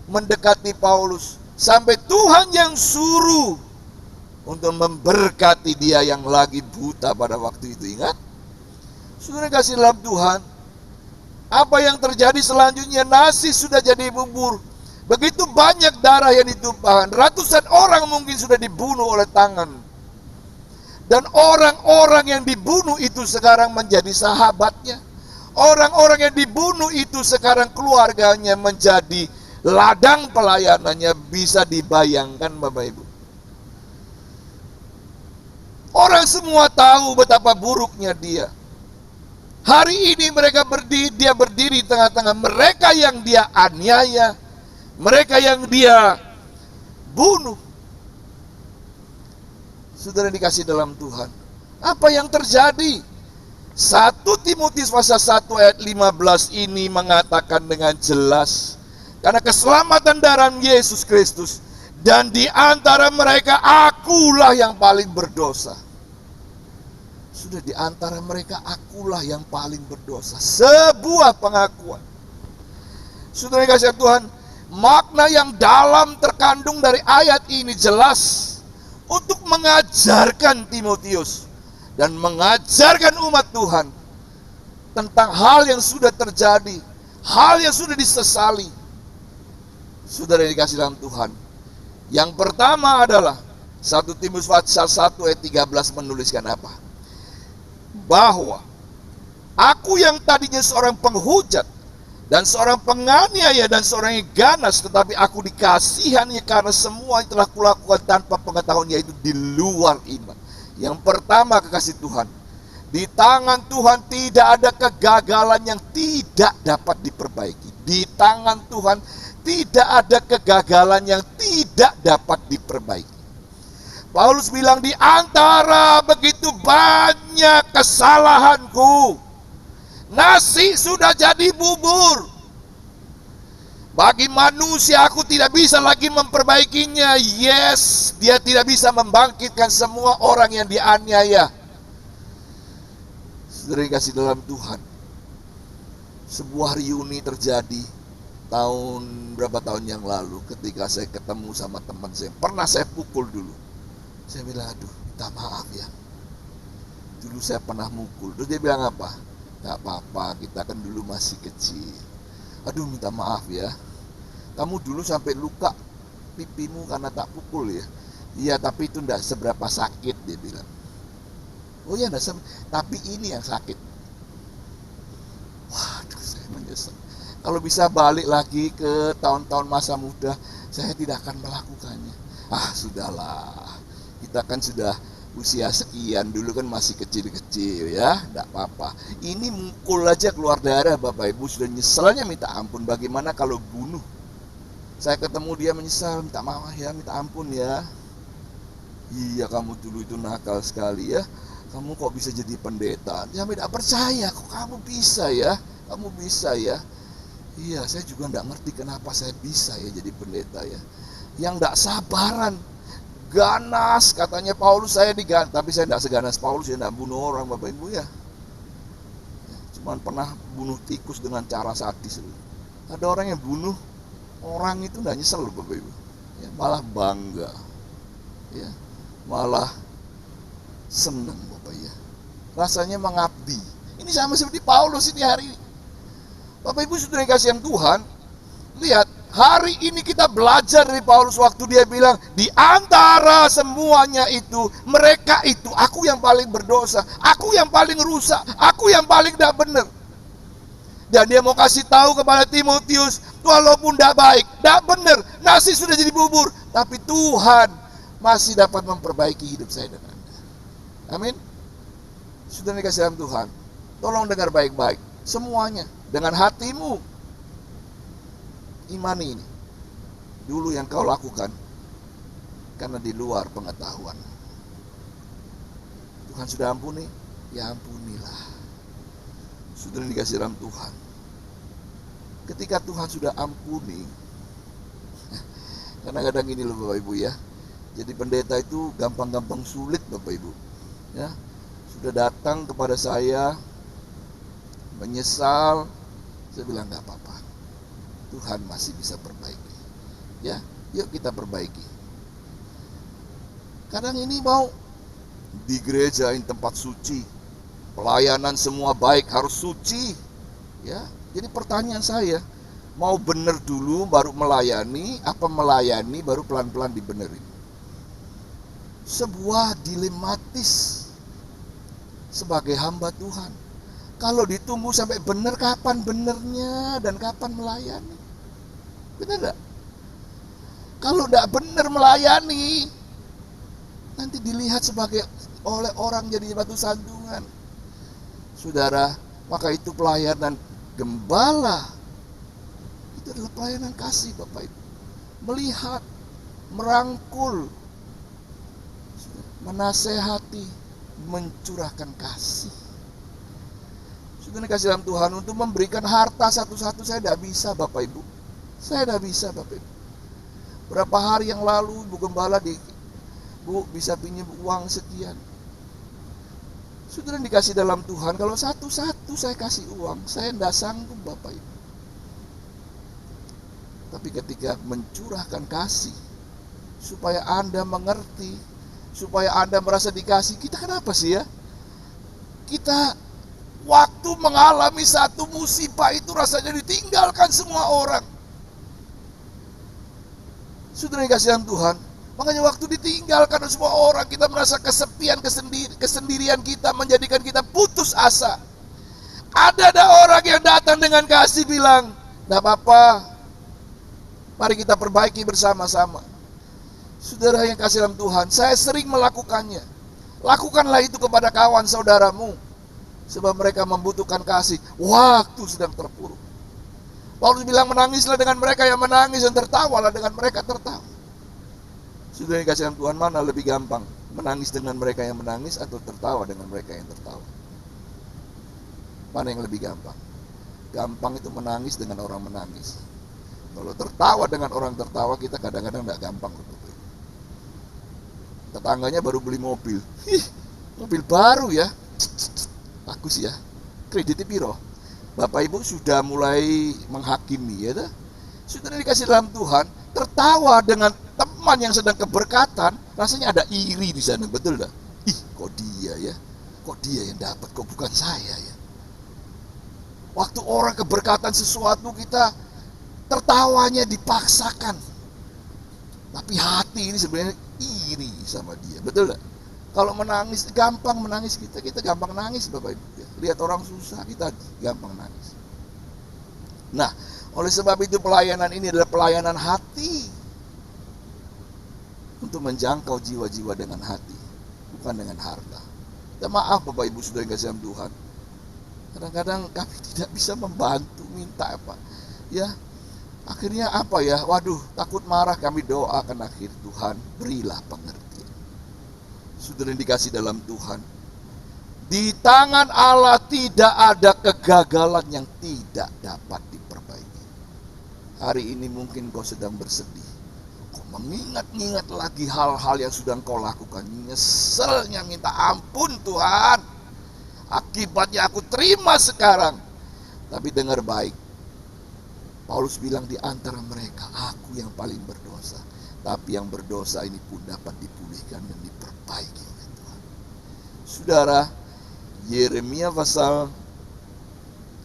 mendekati Paulus. Sampai Tuhan yang suruh untuk memberkati dia yang lagi buta pada waktu itu. Ingat? Saudara kasih dalam Tuhan, apa yang terjadi selanjutnya? Nasi sudah jadi bubur. Begitu banyak darah yang ditumpahkan, ratusan orang mungkin sudah dibunuh oleh tangan. Dan orang-orang yang dibunuh itu sekarang menjadi sahabatnya. Orang-orang yang dibunuh itu sekarang keluarganya menjadi ladang pelayanannya. Bisa dibayangkan Bapak Ibu. Orang semua tahu betapa buruknya dia. Hari ini dia berdiri di tengah-tengah mereka yang dia aniaya, mereka yang dia bunuh. Saudara dikasih dalam Tuhan, apa yang terjadi? 1 Timotius pasal 1 ayat 15 ini mengatakan dengan jelas, karena keselamatan darah Yesus Kristus, dan di antara mereka akulah yang paling berdosa. Sudah di antara mereka akulah yang paling berdosa. Sebuah pengakuan. Saudara dikasih Tuhan, makna yang dalam terkandung dari ayat ini jelas untuk mengajarkan Timotius dan mengajarkan umat Tuhan tentang hal yang sudah terjadi, hal yang sudah disesali. Saudara yang dikasih dalam Tuhan, yang pertama adalah 1 Timotius pasal 1 ayat 13 menuliskan apa? Bahwa aku yang tadinya seorang penghujat dan seorang penganiaya dan seorang yang ganas, tetapi aku dikasihani karena semua yang telah kulakukan tanpa pengetahuan, yaitu di luar iman. Yang pertama, kekasih Tuhan, di tangan Tuhan tidak ada kegagalan yang tidak dapat diperbaiki. Di tangan Tuhan tidak ada kegagalan yang tidak dapat diperbaiki. Paulus bilang, di antara begitu banyak kesalahanku, nasi sudah jadi bubur. Bagi manusia aku tidak bisa lagi memperbaikinya. Yes, dia tidak bisa membangkitkan semua orang yang dianiaya. Saudara kasih dalam Tuhan, sebuah reuni terjadi berapa tahun yang lalu ketika saya ketemu sama teman saya. Pernah saya pukul dulu. Saya bilang, aduh minta maaf ya, dulu saya pernah mukul. Terus dia bilang apa? Gak apa-apa, kita kan dulu masih kecil. Aduh minta maaf ya, kamu dulu sampai luka pipimu karena tak pukul ya. Iya tapi itu enggak seberapa sakit, dia bilang. Oh ya enggak, tapi ini yang sakit. Waduh, saya menyesal. Kalau bisa balik lagi ke tahun-tahun masa muda, saya tidak akan melakukannya. Ah sudahlah, kita kan sudah usia sekian, dulu kan masih kecil-kecil ya, enggak apa-apa. Ini mukul aja keluar darah Bapak Ibu, sudah nyeselnya minta ampun. Bagaimana kalau bunuh? Saya ketemu dia menyesal, minta maaf ya, minta ampun ya. Iya kamu dulu itu nakal sekali ya, kamu kok bisa jadi pendeta? Dia tidak percaya, kok kamu bisa ya, kamu bisa ya. Iya saya juga tidak ngerti kenapa saya bisa ya jadi pendeta ya. Yang tidak sabaran, ganas, katanya Paulus saya diganas, tapi saya tidak seganas Paulus, saya tidak bunuh orang Bapak Ibu ya. Cuman pernah bunuh tikus dengan cara sadis. Ada orang yang bunuh orang itu tidak nyesel Bapak Ibu ya, malah bangga ya, malah senang Bapak ya, rasanya mengabdi. Ini sama seperti Paulus ini hari ini. Bapak Ibu sudah dikasih yang Tuhan, lihat hari ini kita belajar dari Paulus waktu dia bilang, di antara semuanya itu, mereka itu, aku yang paling berdosa, aku yang paling rusak, aku yang paling tidak benar. Dan dia mau kasih tahu kepada Timotius, walaupun tidak baik, tidak benar, nasi sudah jadi bubur, tapi Tuhan masih dapat memperbaiki hidup saya dan Anda. Amin. Sudah dikasih dalam Tuhan, tolong dengar baik-baik semuanya dengan hatimu. Imani ini dulu yang kau lakukan karena di luar pengetahuan. Tuhan sudah ampuni, ya ampunilah. Sudah dikasih dalam Tuhan. Ketika Tuhan sudah ampuni, kadang-kadang ini loh Bapak Ibu ya, jadi pendeta itu gampang-gampang sulit Bapak Ibu ya. Sudah datang kepada saya menyesal, saya bilang gak apa-apa, Tuhan masih bisa perbaiki ya, yuk kita perbaiki. Kadang ini mau di gerejain tempat suci, pelayanan semua baik, harus suci ya. Jadi pertanyaan saya, Mau bener dulu baru melayani, apa melayani baru pelan-pelan dibenerin? Sebuah dilematis sebagai hamba Tuhan. Kalau ditunggu sampai benar, kapan benernya dan kapan melayani? Benar enggak? Kalau enggak benar melayani, nanti dilihat sebagai oleh orang jadi batu sandungan. Saudara, maka itu pelayanan gembala. Itu adalah pelayanan kasih, Bapak Ibu. Melihat, merangkul, menasehati, mencurahkan kasih. Sudah dikasih dalam Tuhan untuk memberikan harta satu-satu saya tidak bisa, Bapak Ibu. Saya tidak bisa, Bapak Ibu. Berapa hari yang lalu Bu Gembala Bu bisa pinjam uang sekian. Sudah dikasih dalam Tuhan, kalau satu-satu saya kasih uang, saya tidak sanggup, Bapak Ibu. Tapi ketika mencurahkan kasih, supaya Anda mengerti, supaya Anda merasa dikasih, kita kenapa sih ya? Kita waktu mengalami satu musibah itu rasanya ditinggalkan semua orang. Sudah dikasih dalam Tuhan, makanya waktu ditinggalkan semua orang, kita merasa kesepian, kesendirian kita menjadikan kita putus asa. Ada orang yang datang dengan kasih bilang, "Tidak apa-apa, mari kita perbaiki bersama-sama." Saudara yang kasih dalam Tuhan, saya sering melakukannya. Lakukanlah itu kepada kawan saudaramu, sebab mereka membutuhkan kasih waktu sedang terpuruk. Paulus bilang, menangislah dengan mereka yang menangis dan tertawalah dengan mereka tertawa. Saudara yang kasih dalam Tuhan, mana lebih gampang? Menangis dengan mereka yang menangis atau tertawa dengan mereka yang tertawa? Mana yang lebih gampang? Gampang itu menangis dengan orang menangis. Kalau tertawa dengan orang tertawa, kita kadang-kadang tidak gampang. Tetangganya baru beli mobil. Mobil baru ya. Bagus ya. Kreditnya piro? Bapak Ibu sudah mulai menghakimi ya. Sudah dikasih dalam Tuhan, tertawa dengan teman yang sedang keberkatan, rasanya ada iri di sana, betul tak? Ih, kok dia ya? Kok dia yang dapat, kok bukan saya ya? Waktu orang keberkatan sesuatu, kita tertawanya dipaksakan, tapi hati ini sebenarnya iri sama dia, betul tak? Kalau menangis, gampang menangis kita gampang nangis, Bapak Ibu. Lihat orang susah, kita gampang nangis. Nah, oleh sebab itu pelayanan ini adalah pelayanan hati. Untuk menjangkau jiwa-jiwa dengan hati, bukan dengan harta. Dan maaf Bapak Ibu sudah yang kasih dalam Tuhan, kadang-kadang kami tidak bisa membantu, minta apa. Ya, akhirnya apa ya, waduh takut marah, kami doakan akhir, Tuhan berilah pengertian. Sudah yang dikasih dalam Tuhan, di tangan Allah tidak ada kegagalan yang tidak dapat diperbaiki. Hari ini mungkin kau sedang bersedih, kau mengingat-ingat lagi hal-hal yang sudah kau lakukan, nyeselnya minta ampun Tuhan, akibatnya aku terima sekarang. Tapi dengar baik, Paulus bilang di antara mereka, aku yang paling berdosa. Tapi yang berdosa ini pun dapat dipulihkan dan diperbaiki oleh Tuhan. Saudara, Yeremia pasal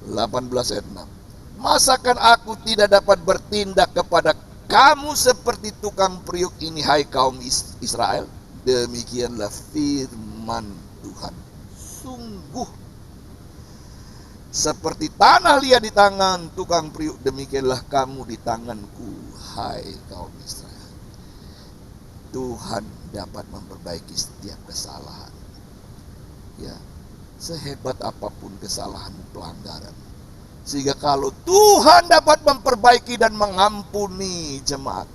18 ayat 6. Masakan aku tidak dapat bertindak kepada kamu seperti tukang periuk ini, hai kaum Israel? Demikianlah firman Tuhan. Sungguh seperti tanah liat di tangan tukang periuk, demikianlah kamu di tanganku, hai kaum Israel. Tuhan dapat memperbaiki setiap kesalahan. Ya, sehebat apapun kesalahanmu, pelanggaran. Sehingga kalau Tuhan dapat memperbaiki dan mengampuni jemaat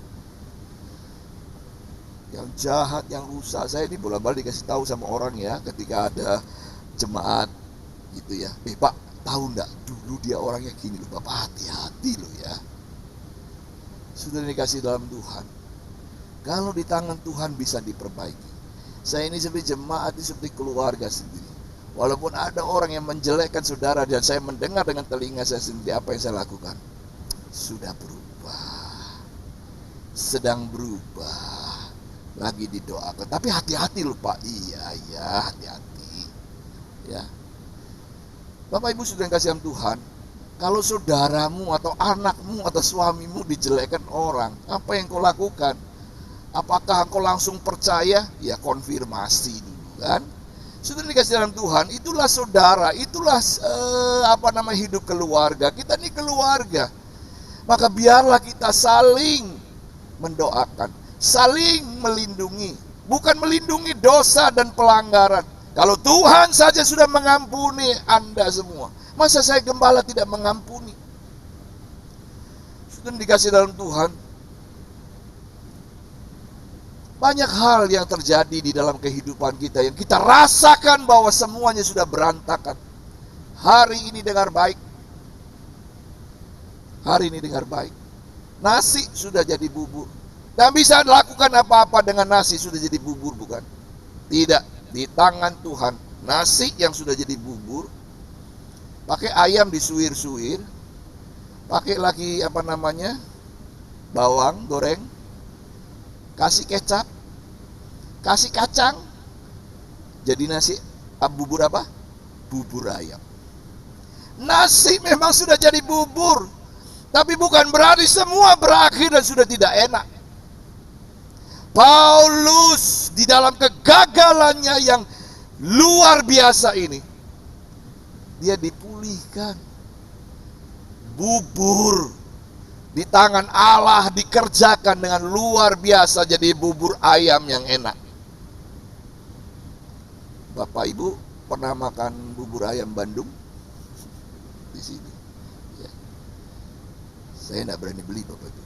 yang jahat, yang rusak. Saya ini bolak-balik dikasih tahu sama orang ya, ketika ada jemaat gitu ya. Pak, tahu enggak, dulu dia orangnya gini loh, Bapak hati-hati loh ya. Sudah dikasih dalam Tuhan, kalau di tangan Tuhan bisa diperbaiki. Saya ini seperti jemaat, ini seperti keluarga sendiri. Walaupun ada orang yang menjelekkan saudara, dan saya mendengar dengan telinga saya sendiri apa yang saya lakukan, sudah berubah, sedang berubah, lagi didoakan. Tapi hati-hati loh Pak. Iya hati-hati ya. Bapak Ibu sudah yang kasih dalam Tuhan, Kalau saudaramu atau anakmu atau suamimu dijelekkan orang, apa yang kau lakukan? Apakah engkau langsung percaya? Ya konfirmasi dulu kan. Sudah dikasih dalam Tuhan, itulah saudara, itulah hidup keluarga. Kita ini keluarga. Maka biarlah kita saling mendoakan, saling melindungi, bukan melindungi dosa dan pelanggaran. Kalau Tuhan saja sudah mengampuni Anda semua, masa saya gembala tidak mengampuni? Sudah dikasih dalam Tuhan. Banyak hal yang terjadi di dalam kehidupan kita yang kita rasakan bahwa semuanya sudah berantakan. Hari ini dengar baik. Hari ini dengar baik. Nasi sudah jadi bubur. Dan bisa lakukan apa-apa dengan nasi sudah jadi bubur, bukan? Tidak, di tangan Tuhan. Nasi yang sudah jadi bubur, pakai ayam disuir-suir, pakai lagi bawang goreng, kasih kecap, kasih kacang, jadi nasi bubur apa? Bubur ayam. Nasi memang sudah jadi bubur, tapi bukan berarti semua berakhir dan sudah tidak enak. Paulus di dalam kegagalannya yang luar biasa ini, dia dipulihkan. Bubur di tangan Allah dikerjakan dengan luar biasa jadi bubur ayam yang enak. Bapak Ibu pernah makan bubur ayam Bandung? Di sini ya. Saya tidak berani beli Bapak Ibu.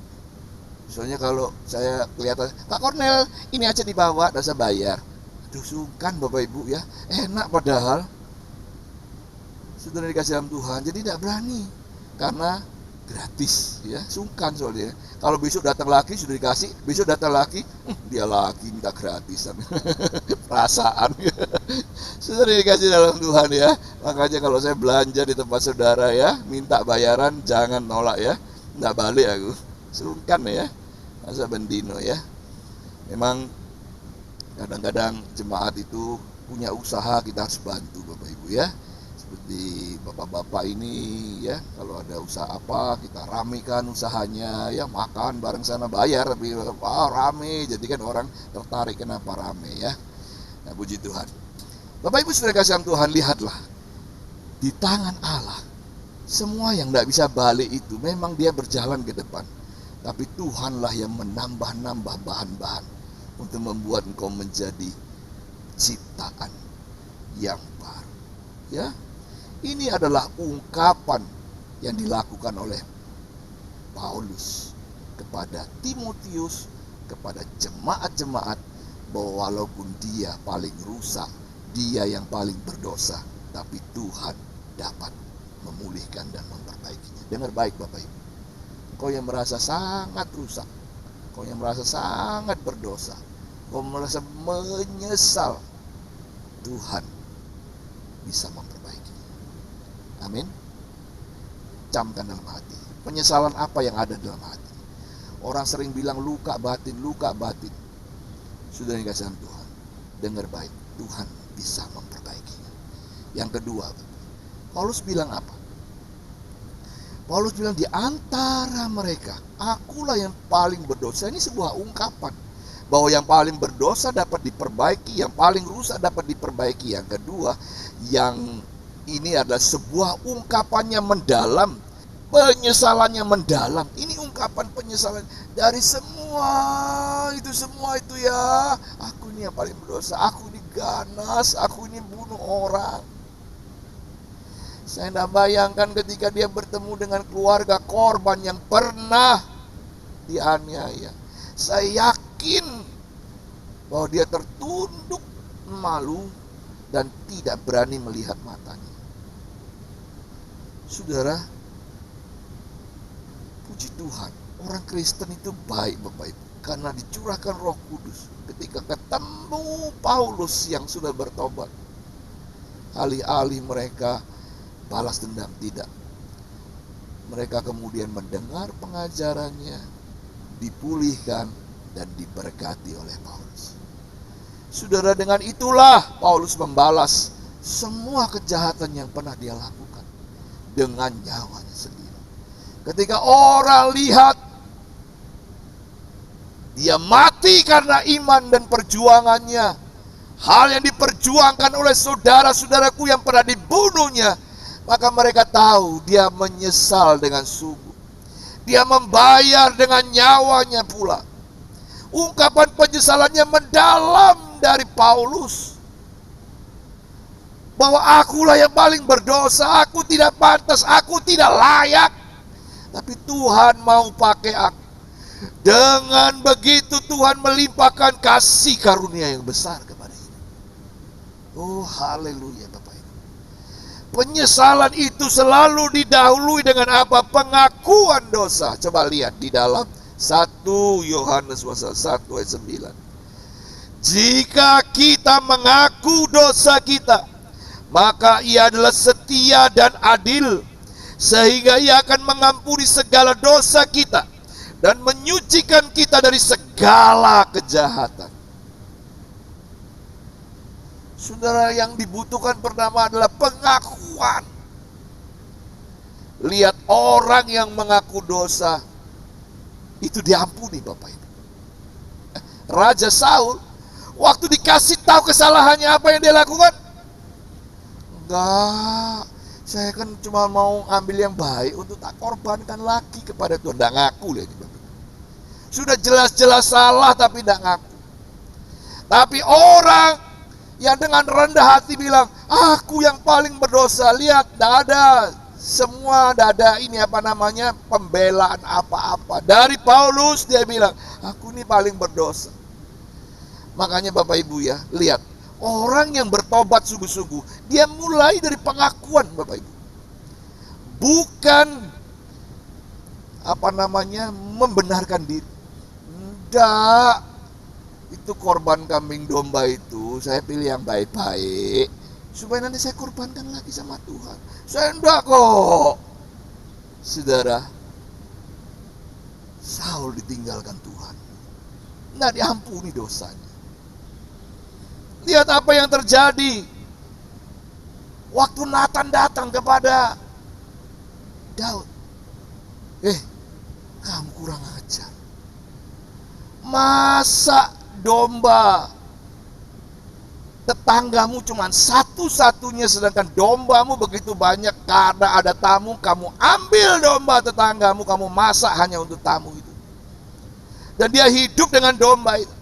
Soalnya kalau saya kelihatan, Pak Kornel ini aja dibawa, tidak usah bayar. Aduh sungkan Bapak Ibu ya, enak padahal. Sudah dikasih dalam Tuhan, jadi tidak berani. Karena gratis ya, sungkan soalnya. Kalau besok datang lagi sudah dikasih, besok datang lagi, dia lagi minta gratisan. Perasaan. Sudah dikasih dalam Tuhan ya. Makanya kalau saya belanja di tempat saudara ya, minta bayaran jangan nolak ya. Nggak balik aku. Sungkan ya. Masa bendino ya. Memang kadang-kadang jemaat itu punya usaha, kita harus bantu Bapak Ibu ya. Seperti bapak-bapak ini ya, kalau ada usaha apa kita ramekan usahanya ya, makan bareng sana bayar tapi rame, jadi kan orang tertarik kenapa rame ya. Nah, puji Tuhan. Bapak Ibu sudah kasih Tuhan, lihatlah di tangan Allah semua yang tidak bisa balik itu memang dia berjalan ke depan, tapi Tuhanlah yang menambah-nambah bahan-bahan untuk membuat engkau menjadi ciptaan yang baru ya. Ini adalah ungkapan yang dilakukan oleh Paulus kepada Timotius, kepada jemaat-jemaat, bahwa walaupun dia paling rusak, dia yang paling berdosa, tapi Tuhan dapat memulihkan dan memperbaikinya. Dengar baik Bapak Ibu, kau yang merasa sangat rusak, kau yang merasa sangat berdosa, kau merasa menyesal, Tuhan bisa memperbaiki. Amin. Camkan dalam hati. Penyesalan apa yang ada dalam hati? Orang sering bilang luka batin, luka batin. Sudah dikasih Tuhan. Dengar baik, Tuhan bisa memperbaikinya. Yang kedua, Paulus bilang apa? Paulus bilang di antara mereka, akulah yang paling berdosa. Ini sebuah ungkapan bahwa yang paling berdosa dapat diperbaiki, yang paling rusak dapat diperbaiki. Yang kedua, yang ini adalah sebuah ungkapannya mendalam, penyesalannya mendalam. Ini ungkapan penyesalan dari semua itu ya. Aku ini yang paling berdosa, aku ini ganas, aku ini bunuh orang. Saya tidak bayangkan ketika dia bertemu dengan keluarga korban yang pernah dianiaya. Saya yakin bahwa dia tertunduk malu dan tidak berani melihat matanya. Saudara, puji Tuhan, orang Kristen itu baik Bapak Ibu, karena dicurahkan Roh Kudus. Ketika ketemu Paulus yang sudah bertobat, alih-alih mereka balas dendam, tidak. Mereka kemudian mendengar pengajarannya, dipulihkan dan diberkati oleh Paulus. Saudara, dengan itulah Paulus membalas semua kejahatan yang pernah dia lakukan. dengan nyawanya sendiri. Ketika orang lihat dia mati karena iman dan perjuangannya, hal yang diperjuangkan oleh saudara-saudaraku yang pernah dibunuhnya, maka mereka tahu dia menyesal dengan sungguh. Dia membayar dengan nyawanya pula. Ungkapan penyesalannya mendalam dari Paulus, bahwa akulah yang paling berdosa, aku tidak pantas, aku tidak layak, tapi Tuhan mau pakai aku. Dengan begitu Tuhan melimpahkan kasih karunia yang besar kepada kita. Oh haleluya Bapak Ibu. Penyesalan itu selalu didahului dengan apa? Pengakuan dosa. Coba lihat di dalam 1 Yohanes pasal 1 ayat 9. Jika kita mengaku dosa kita, maka ia adalah setia dan adil, sehingga ia akan mengampuni segala dosa kita dan menyucikan kita dari segala kejahatan. Saudara, yang dibutuhkan pertama adalah pengakuan. Lihat orang yang mengaku dosa itu diampuni Bapak Ibu. Raja Saul waktu dikasih tahu kesalahannya, apa yang dia lakukan? Enggak, saya kan cuma mau ambil yang baik untuk tak korbankan lagi kepada Tuhan. Tidak ngaku lihat. Sudah jelas-jelas salah tapi tidak ngaku. Tapi orang yang dengan rendah hati bilang, aku yang paling berdosa. Lihat, tidak ada semua, tidak ada ini pembelaan apa-apa. Dari Paulus dia bilang, aku ini paling berdosa. Makanya Bapak Ibu ya, lihat, orang yang bertobat sungguh-sungguh, dia mulai dari pengakuan Bapak Ibu. Bukan membenarkan diri. Tidak, itu korban kambing domba itu saya pilih yang baik-baik supaya nanti saya korbankan lagi sama Tuhan. Saya enggak kok. Saudara, Saul ditinggalkan Tuhan, enggak diampuni dosanya. Lihat apa yang terjadi waktu Nathan datang kepada Daud. Kamu kurang ajar. Masa domba tetanggamu cuma satu-satunya, sedangkan dombamu begitu banyak. Karena ada tamu, kamu ambil domba tetanggamu, kamu masak hanya untuk tamu itu. Dan dia hidup dengan domba itu.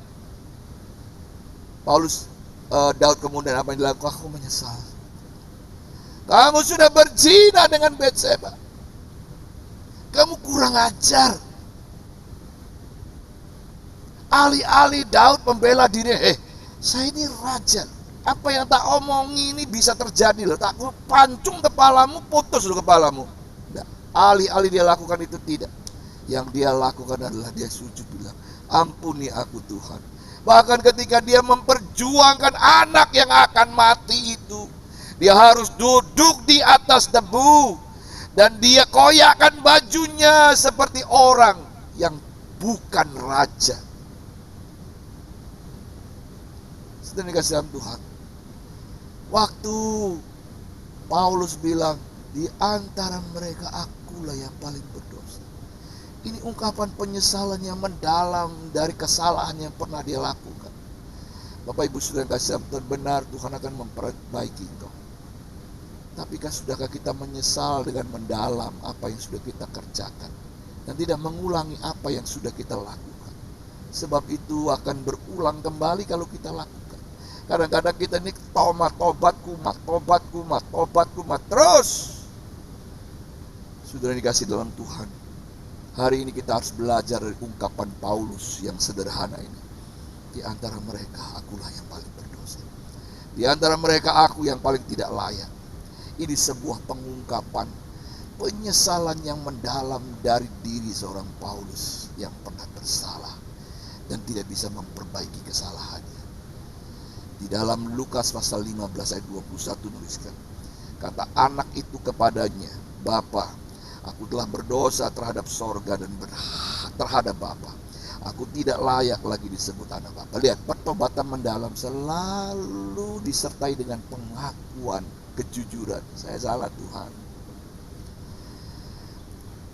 Daud kemudian apa yang dilakukan? Aku menyesal. Kamu sudah berzina dengan Betseba. Kamu kurang ajar. Alih-alih Daud membela dirinya, saya ini raja, apa yang tak omongi ini bisa terjadi loh, tak pancung kepalamu, putus loh kepalamu. Nah, alih-alih dia lakukan itu, tidak. Yang dia lakukan adalah dia sujud bilang, ampuni aku Tuhan. Bahkan ketika dia memperjuangkan anak yang akan mati itu, dia harus duduk di atas debu dan dia koyakkan bajunya seperti orang yang bukan raja. Dan dikasih dalam Tuhan, waktu Paulus bilang, di antara mereka akulah yang paling berdosa. Ini ungkapan penyesalan yang mendalam dari kesalahan yang pernah dia lakukan. Bapak Ibu sudah kasih Tuhan, benar Tuhan akan memperbaiki engkau. Tapi sudahkah kita menyesal dengan mendalam apa yang sudah kita kerjakan dan tidak mengulangi apa yang sudah kita lakukan? Sebab itu akan berulang kembali kalau kita lakukan. Kadang-kadang kita ini tobat kumat terus. Sudah dikasih dalam Tuhan. Hari ini kita harus belajar dari ungkapan Paulus yang sederhana ini. Di antara mereka akulah yang paling berdosa. Di antara mereka aku yang paling tidak layak. Ini sebuah pengungkapan penyesalan yang mendalam dari diri seorang Paulus yang pernah bersalah dan tidak bisa memperbaiki kesalahannya. Di dalam Lukas pasal 15 ayat 21 nuliskan, kata anak itu kepadanya, Bapa, aku telah berdosa terhadap sorga dan terhadap Bapa. Aku tidak layak lagi disebut anak Bapa. Lihat, pertobatan mendalam selalu disertai dengan pengakuan kejujuran. Saya salah Tuhan.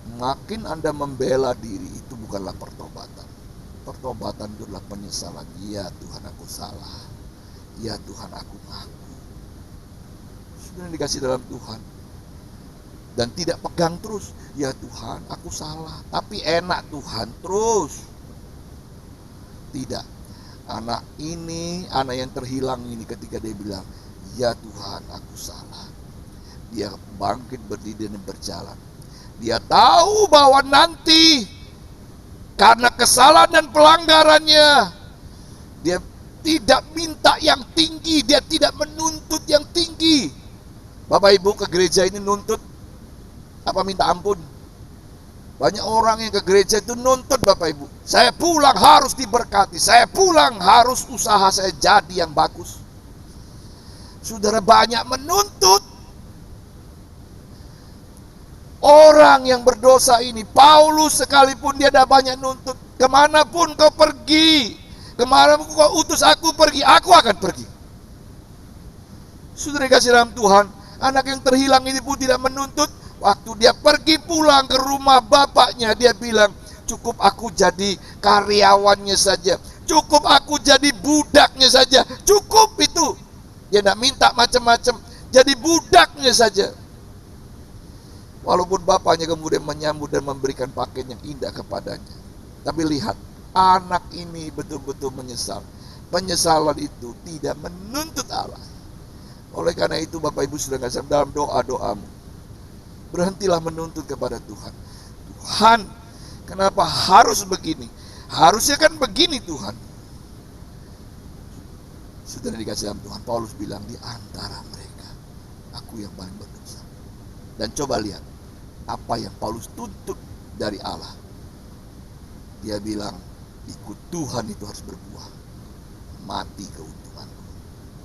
Makin Anda membela diri, itu bukanlah pertobatan. Pertobatan itu adalah penyesalan. Ya Tuhan, aku salah. Ya Tuhan, aku ngaku. Sudah dikasih dalam Tuhan. Dan tidak pegang terus. Ya Tuhan, aku salah. Tapi enak Tuhan terus. Tidak. Anak ini, anak yang terhilang ini, ketika dia bilang, ya Tuhan, aku salah. Dia bangkit, berdiri dan berjalan. Dia tahu bahwa nanti karena kesalahan dan pelanggarannya, dia tidak minta yang tinggi, dia tidak menuntut yang tinggi. Bapak Ibu ke gereja ini nuntut apa? Minta ampun. Banyak orang yang ke gereja itu nuntut, Bapak Ibu. Saya pulang harus diberkati, saya pulang harus usaha saya jadi yang bagus. Saudara, banyak menuntut. Orang yang berdosa ini, Paulus sekalipun dia ada banyak nuntut. Kemanapun kau pergi, kemanapun kau utus aku pergi, aku akan pergi. Saudara kasih dalam Tuhan, anak yang terhilang ini pun tidak menuntut. Waktu dia pergi pulang ke rumah bapaknya, dia bilang, cukup aku jadi karyawannya saja, cukup aku jadi budaknya saja, cukup itu. Dia tidak minta macam-macam, jadi budaknya saja. Walaupun bapaknya kemudian menyambut dan memberikan pakaian yang indah kepadanya. Tapi lihat, anak ini betul-betul menyesal. Penyesalan itu tidak menuntut Allah. Oleh karena itu Bapak Ibu sudah kasih dalam doa-doamu, berhentilah menuntut kepada Tuhan. Tuhan, kenapa harus begini? Harusnya kan begini Tuhan. Sudah dikasih dalam Tuhan. Paulus bilang, di antara mereka, aku yang paling berdosa. Dan coba lihat, apa yang Paulus tuntut dari Allah. Dia bilang, ikut Tuhan itu harus berbuah. Mati keuntunganku.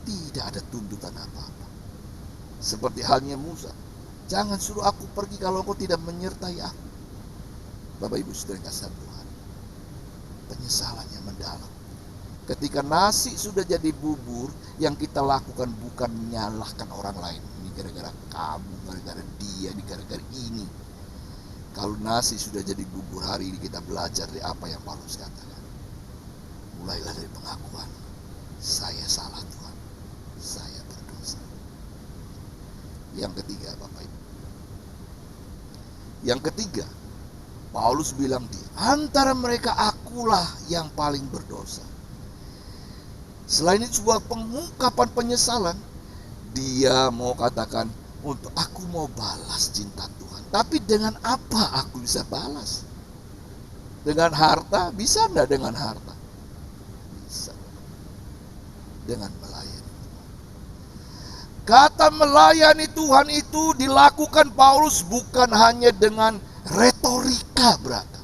Tidak ada tuntutan apa-apa. Seperti halnya Musa. Jangan suruh aku pergi kalau kau tidak menyertai aku. Bapak Ibu saudara kasih Tuhan, penyesalannya mendalam. Ketika nasi sudah jadi bubur, yang kita lakukan bukan menyalahkan orang lain. Ini gara-gara kamu, gara-gara dia, ini gara-gara ini. Kalau nasi sudah jadi bubur, hari ini kita belajar dari apa yang Paulus katakan. Mulailah dari pengakuan, saya salah Tuhan, saya berdosa. Yang ketiga Bapak Ibu, yang ketiga, Paulus bilang di antara mereka akulah yang paling berdosa. Selain itu sebuah pengungkapan penyesalan, dia mau katakan, untuk aku mau balas cinta Tuhan. Tapi dengan apa aku bisa balas? Dengan harta? Bisa enggak dengan harta? Bisa. Dengan melayani. Kata melayani Tuhan itu dilakukan Paulus bukan hanya dengan retorika belaka.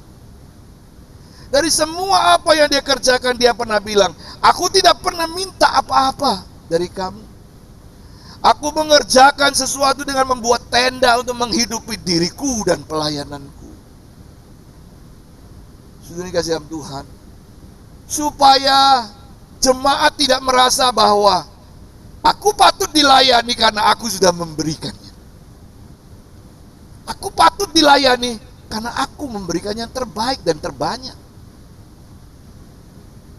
Dari semua apa yang dia kerjakan, dia pernah bilang, aku tidak pernah minta apa-apa dari kamu. Aku mengerjakan sesuatu dengan membuat tenda untuk menghidupi diriku dan pelayananku. Sudah dikasih dalam Tuhan, supaya jemaat tidak merasa bahwa aku patut dilayani karena aku sudah memberikannya. Aku patut dilayani karena aku memberikan yang terbaik dan terbanyak.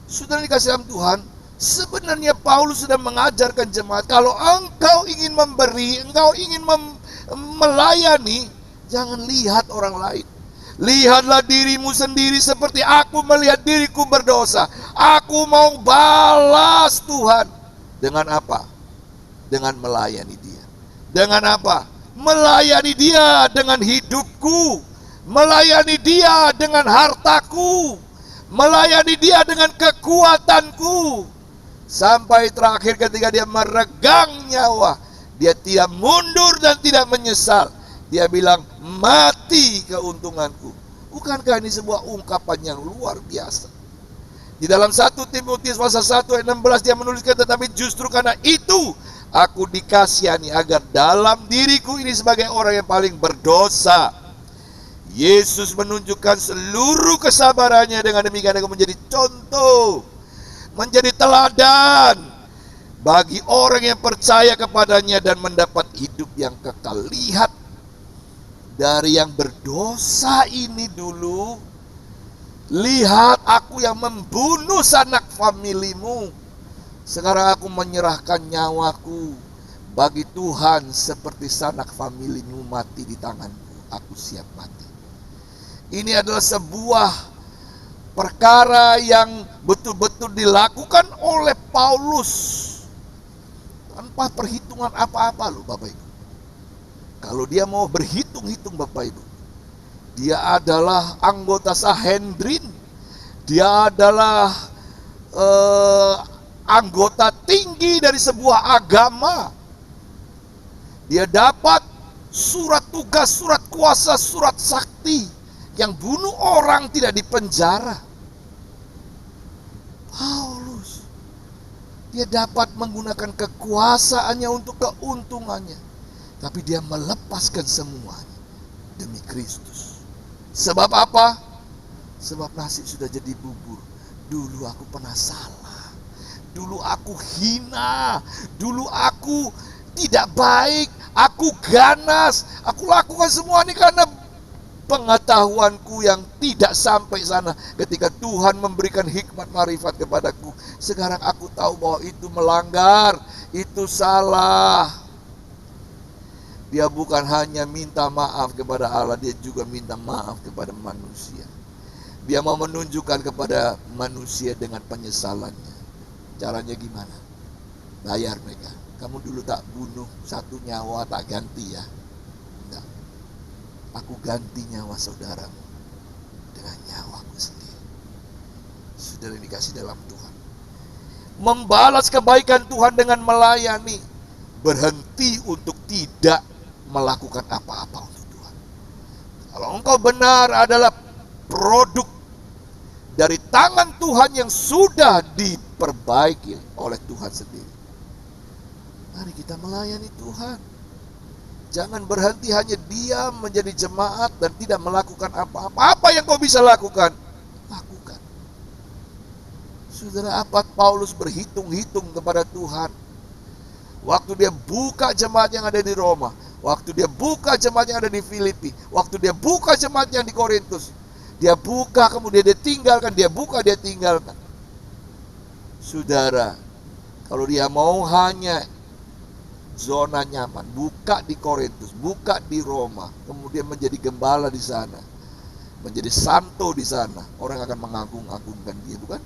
Sudah dikasih dalam Tuhan, sebenarnya Paulus sudah mengajarkan jemaat, kalau engkau ingin memberi, engkau ingin melayani, jangan lihat orang lain. Lihatlah dirimu sendiri seperti aku melihat diriku berdosa. Aku mau balas Tuhan. Dengan apa? Dengan melayani dia. Dengan apa? Melayani dia dengan hidupku. Melayani dia dengan hartaku. Melayani dia dengan kekuatanku. Sampai terakhir ketika dia meregang nyawa, dia tidak mundur dan tidak menyesal. Dia bilang, mati keuntunganku. Bukankah ini sebuah ungkapan yang luar biasa? Di dalam 1 Timotius pasal 1 ayat 16 dia menuliskan, tetapi justru karena itu aku dikasihani agar dalam diriku ini sebagai orang yang paling berdosa, Yesus menunjukkan seluruh kesabarannya. Dengan demikian aku menjadi contoh, menjadi teladan bagi orang yang percaya kepadanya dan mendapat hidup yang kekal. Lihat dari yang berdosa ini dulu. Lihat, aku yang membunuh sanak familimu. Sekarang aku menyerahkan nyawaku bagi Tuhan seperti sanak familimu mati di tanganku. Aku siap mati. Ini adalah sebuah perkara yang betul-betul dilakukan oleh Paulus tanpa perhitungan apa-apa loh Bapak Ibu. Kalau dia mau berhitung-hitung Bapak Ibu, dia adalah anggota Sanhedrin, dia adalah anggota tinggi dari sebuah agama. Dia dapat surat tugas, surat kuasa, surat sakti, yang bunuh orang tidak dipenjara. Paulus, dia dapat menggunakan kekuasaannya untuk keuntungannya, tapi dia melepaskan semuanya demi Kristus. Sebab apa? Sebab nasi sudah jadi bubur. Dulu aku pernah salah, dulu aku hina, dulu aku tidak baik, aku ganas, aku lakukan semua ini karena pengetahuanku yang tidak sampai sana. Ketika Tuhan memberikan hikmat marifat kepadaku, sekarang aku tahu bahwa itu melanggar, itu salah. Dia bukan hanya minta maaf kepada Allah, dia juga minta maaf kepada manusia. Dia mau menunjukkan kepada manusia dengan penyesalannya. Caranya gimana? Bayar mereka. Kamu dulu tak bunuh satu nyawa, tak ganti ya? Enggak. Aku ganti nyawa saudaramu dengan nyawaku sendiri. Saudara dikasih dalam Tuhan, membalas kebaikan Tuhan dengan melayani. Berhenti untuk tidak melakukan apa-apa untuk Tuhan. Kalau engkau benar adalah produk dari tangan Tuhan yang sudah diperbaiki oleh Tuhan sendiri, mari kita melayani Tuhan. Jangan berhenti hanya diam menjadi jemaat dan tidak melakukan apa-apa. Apa yang kau bisa lakukan? Lakukan. Saudara, apa Paulus berhitung-hitung kepada Tuhan? Waktu dia buka jemaat yang ada di Roma, waktu dia buka jemaat yang ada di Filipi, waktu dia buka jemaat yang di Korintus, dia buka kemudian dia tinggalkan, dia buka dia tinggalkan. Saudara, kalau dia mau hanya zona nyaman, buka di Korintus, buka di Roma, kemudian menjadi gembala di sana, menjadi santo di sana, orang akan mengagung-agungkan dia, bukan?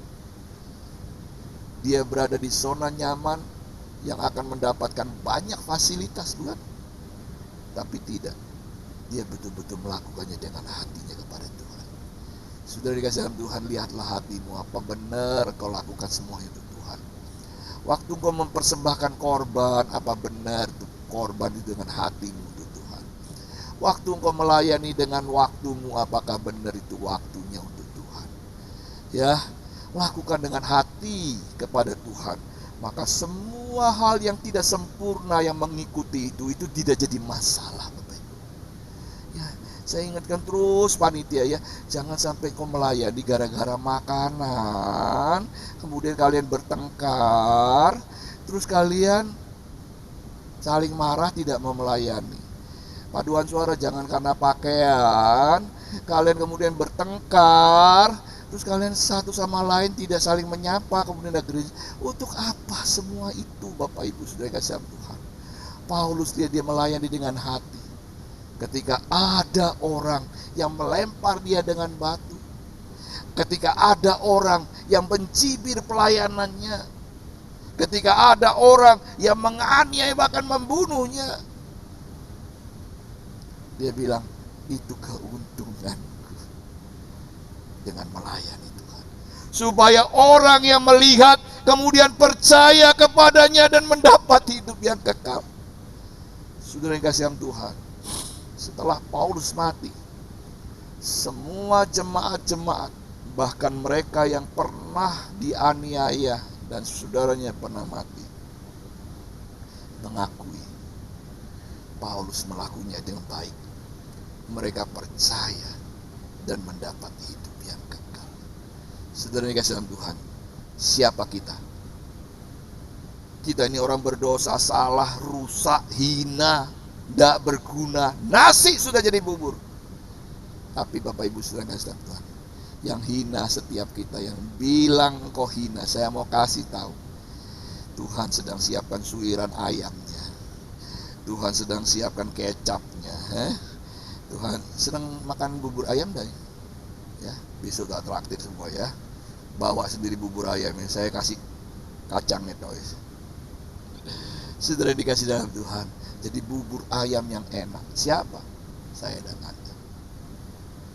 Dia berada di zona nyaman yang akan mendapatkan banyak fasilitas, bukan? Tapi tidak, dia betul-betul melakukannya dengan hatinya kepada Tuhan. Saudara dikasih dalam Tuhan, lihatlah hatimu, apa benar kau lakukan semua itu Tuhan. Waktu kau mempersembahkan korban, apa benar tuh korban itu dengan hatimu untuk Tuhan. Waktu engkau melayani dengan waktumu, apakah benar itu waktunya untuk Tuhan. Ya, lakukan dengan hati kepada Tuhan. Maka semua hal yang tidak sempurna yang mengikuti itu tidak jadi masalah Bapak Ibu. Ya, saya ingatkan terus panitia ya, jangan sampai kau melayani gara-gara makanan, kemudian kalian bertengkar, terus kalian saling marah tidak mau melayani. Paduan suara jangan karena pakaian, kalian kemudian bertengkar, terus kalian satu sama lain tidak saling menyapa, kemudian ada gereja. Untuk apa semua itu Bapak Ibu Saudara kasih Tuhan? Paulus dia melayani dengan hati. Ketika ada orang yang melempar dia dengan batu, ketika ada orang yang mencibir pelayanannya, ketika ada orang yang menganiaya bahkan membunuhnya, dia bilang, itu keuntunganku dengan melayani Tuhan. Supaya orang yang melihat kemudian percaya kepadanya dan mendapat hidup yang kekal. Saudara yang kasih Tuhan, setelah Paulus mati, semua jemaat-jemaat, bahkan mereka yang pernah dianiaya dan saudaranya pernah mati, mengakui Paulus melakukannya dengan baik. Mereka percaya dan mendapat hidup yang kekal. Saudara yang kasih dalam Tuhan, siapa kita? Kita ini orang berdosa, salah, rusak, hina. tidak berguna, nasi sudah jadi bubur. Tapi Bapak Ibu sedang kasih tahu Tuhan, yang hina setiap kita, yang bilang engkau hina, saya mau kasih tahu, Tuhan sedang siapkan suiran ayamnya, Tuhan sedang siapkan kecapnya, Tuhan sedang makan bubur ayam dari, ya besok tak traktir semua ya, bawa sendiri bubur ayamnya, saya kasih kacangnya guys. Saudara dikasih dalam Tuhan, jadi bubur ayam yang enak. Siapa? Saya dan Anda.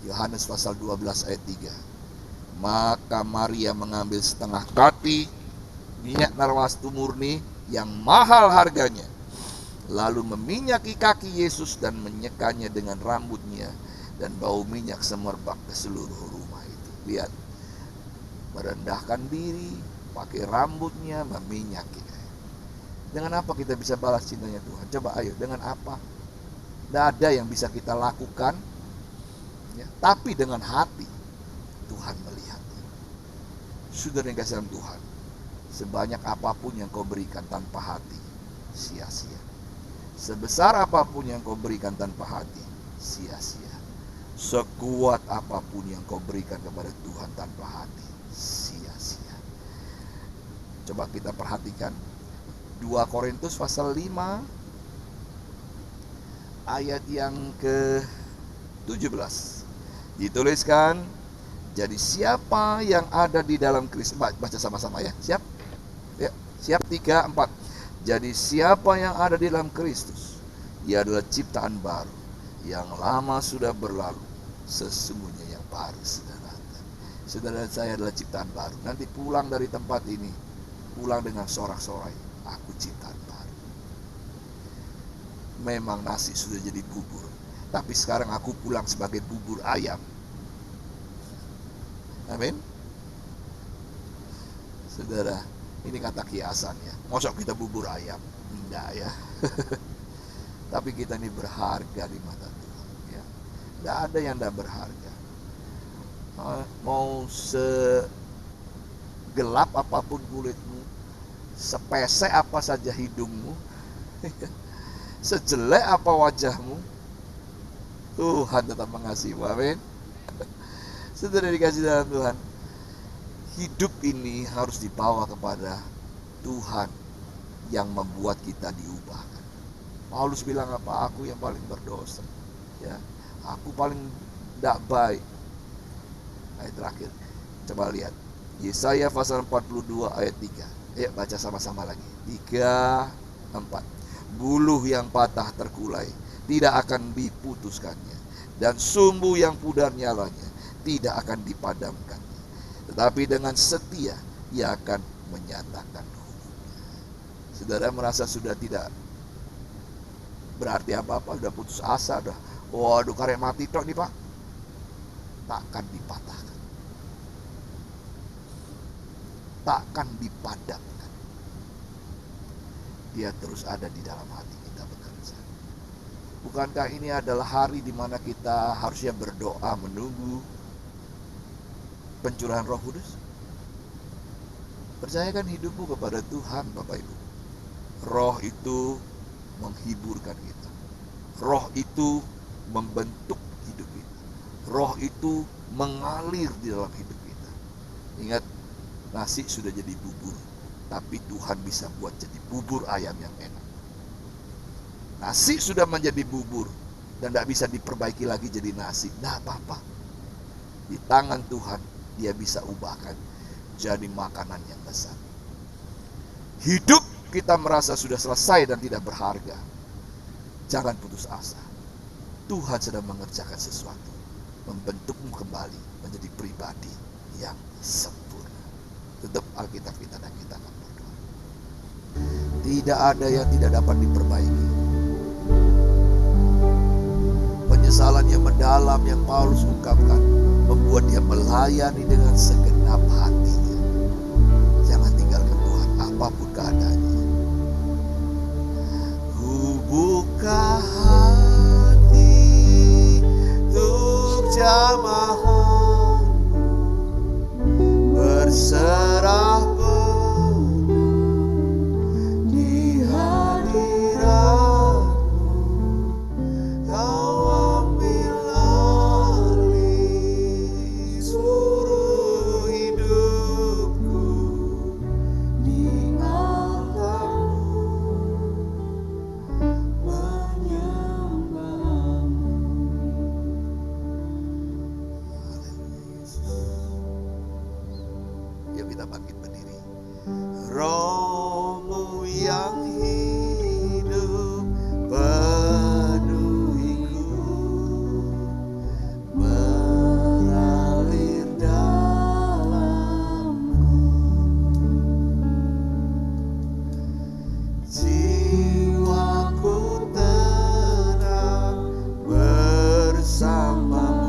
Yohanes pasal 12 ayat 3. Maka Maria mengambil setengah kati minyak narwastu murni yang mahal harganya, lalu meminyaki kaki Yesus dan menyekanya dengan rambutnya, dan bau minyak semerbak ke seluruh rumah itu. Lihat, merendahkan diri, pakai rambutnya, meminyaki. Dengan apa kita bisa balas cintanya Tuhan? Coba ayo, dengan apa? Tidak ada yang bisa kita lakukan, ya, tapi dengan hati Tuhan melihat. Saudara yang kasih dalam Tuhan, sebanyak apapun yang kau berikan tanpa hati, sia-sia. Sebesar apapun yang kau berikan tanpa hati, sia-sia. Sekuat apapun yang kau berikan kepada Tuhan tanpa hati, sia-sia. Coba kita perhatikan 2 Korintus pasal 5 ayat yang ke-17. Dituliskan, jadi siapa yang ada di dalam Kristus, baca sama-sama ya. Siap? Ya, siap 3, 4. Jadi siapa yang ada di dalam Kristus, ia adalah ciptaan baru, yang lama sudah berlalu, sesungguhnya yang baru sudah datang. Saudara, saya adalah ciptaan baru. Nanti pulang dari tempat ini, pulang dengan sorak-sorai, aku ciptaan baru. Memang nasi sudah jadi bubur, tapi sekarang aku pulang sebagai bubur ayam. Amin. Saudara, ini kata kiasan ya. Mosok kita bubur ayam? Enggak ya. Tapi kita ini berharga di mata Tuhan ya. Enggak ada yang tidak berharga. Mau segelap apapun kulitmu, sepesek apa saja hidungmu, sejelek apa wajahmu, Tuhan tetap mengasihimu. Amin. Saudara dikasih dalam Tuhan, hidup ini harus dibawa kepada Tuhan yang membuat kita diubahkan. Paulus bilang apa? Aku yang paling berdosa, ya, aku paling tidak baik. Ayat terakhir, coba lihat Yesaya pasal 42 ayat 3. Ayo baca sama-sama lagi. 3, 4. Buluh yang patah terkulai tidak akan diputuskannya, dan sumbu yang pudar nyalanya tidak akan dipadamkannya. Tetapi dengan setia ia akan menyatakan hukumnya. Saudara merasa sudah tidak berarti apa-apa, sudah putus asa, sudah waduh karek mati tok nih Pak, takkan dipatahkan, takkan dipadamkan. Dia terus ada di dalam hati kita bekerja. Bukankah ini adalah hari di mana kita harusnya berdoa menunggu pencurahan Roh Kudus? Percayakan hidupmu kepada Tuhan, Bapak Ibu. Roh itu menghiburkan kita. Roh itu membentuk hidup kita. Roh itu mengalir di dalam hidup kita. Ingat, nasi sudah jadi bubur, tapi Tuhan bisa buat jadi bubur ayam yang enak. Nasi sudah menjadi bubur dan tidak bisa diperbaiki lagi jadi nasi. Tidak apa-apa. Di tangan Tuhan Dia bisa ubahkan jadi makanan yang besar. Hidup kita merasa sudah selesai dan tidak berharga, jangan putus asa. Tuhan sedang mengerjakan sesuatu, membentukmu kembali menjadi pribadi yang sempurna. Tutup Alkitab kita dan kita akan berdoa. Tidak ada yang tidak dapat diperbaiki. Penyesalan yang mendalam yang Paulus ungkapkan membuat dia melayani dengan segenap hatinya. Jangan tinggalkan Tuhan apapun keadaannya. Ku buka hati untuk jamaah, berserah penuh di hadirat-Mu. kita bangkit berdiri. Rohmu yang hidup penuhiku, mengalir dalamku, jiwaku tenang bersamamu.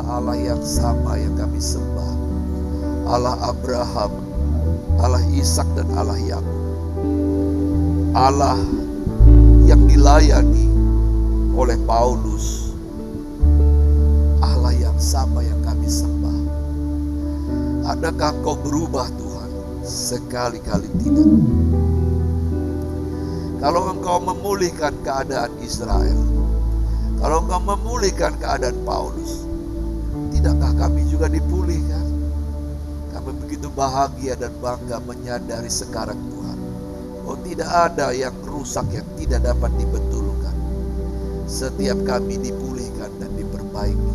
Allah yang sama yang kami sembah, Allah Abraham, Allah Ishak dan Allah Yakub, Allah yang dilayani oleh Paulus, Allah yang sama yang kami sembah. Adakah Kau berubah Tuhan? Sekali-kali tidak. Kalau Engkau memulihkan keadaan Israel, kalau Engkau memulihkan keadaan Paulus, tidakkah kami juga dipulihkan? Kami begitu bahagia dan bangga menyadari sekarang Tuhan, oh tidak ada yang rusak yang tidak dapat dibetulkan. Setiap kami dipulihkan dan diperbaiki.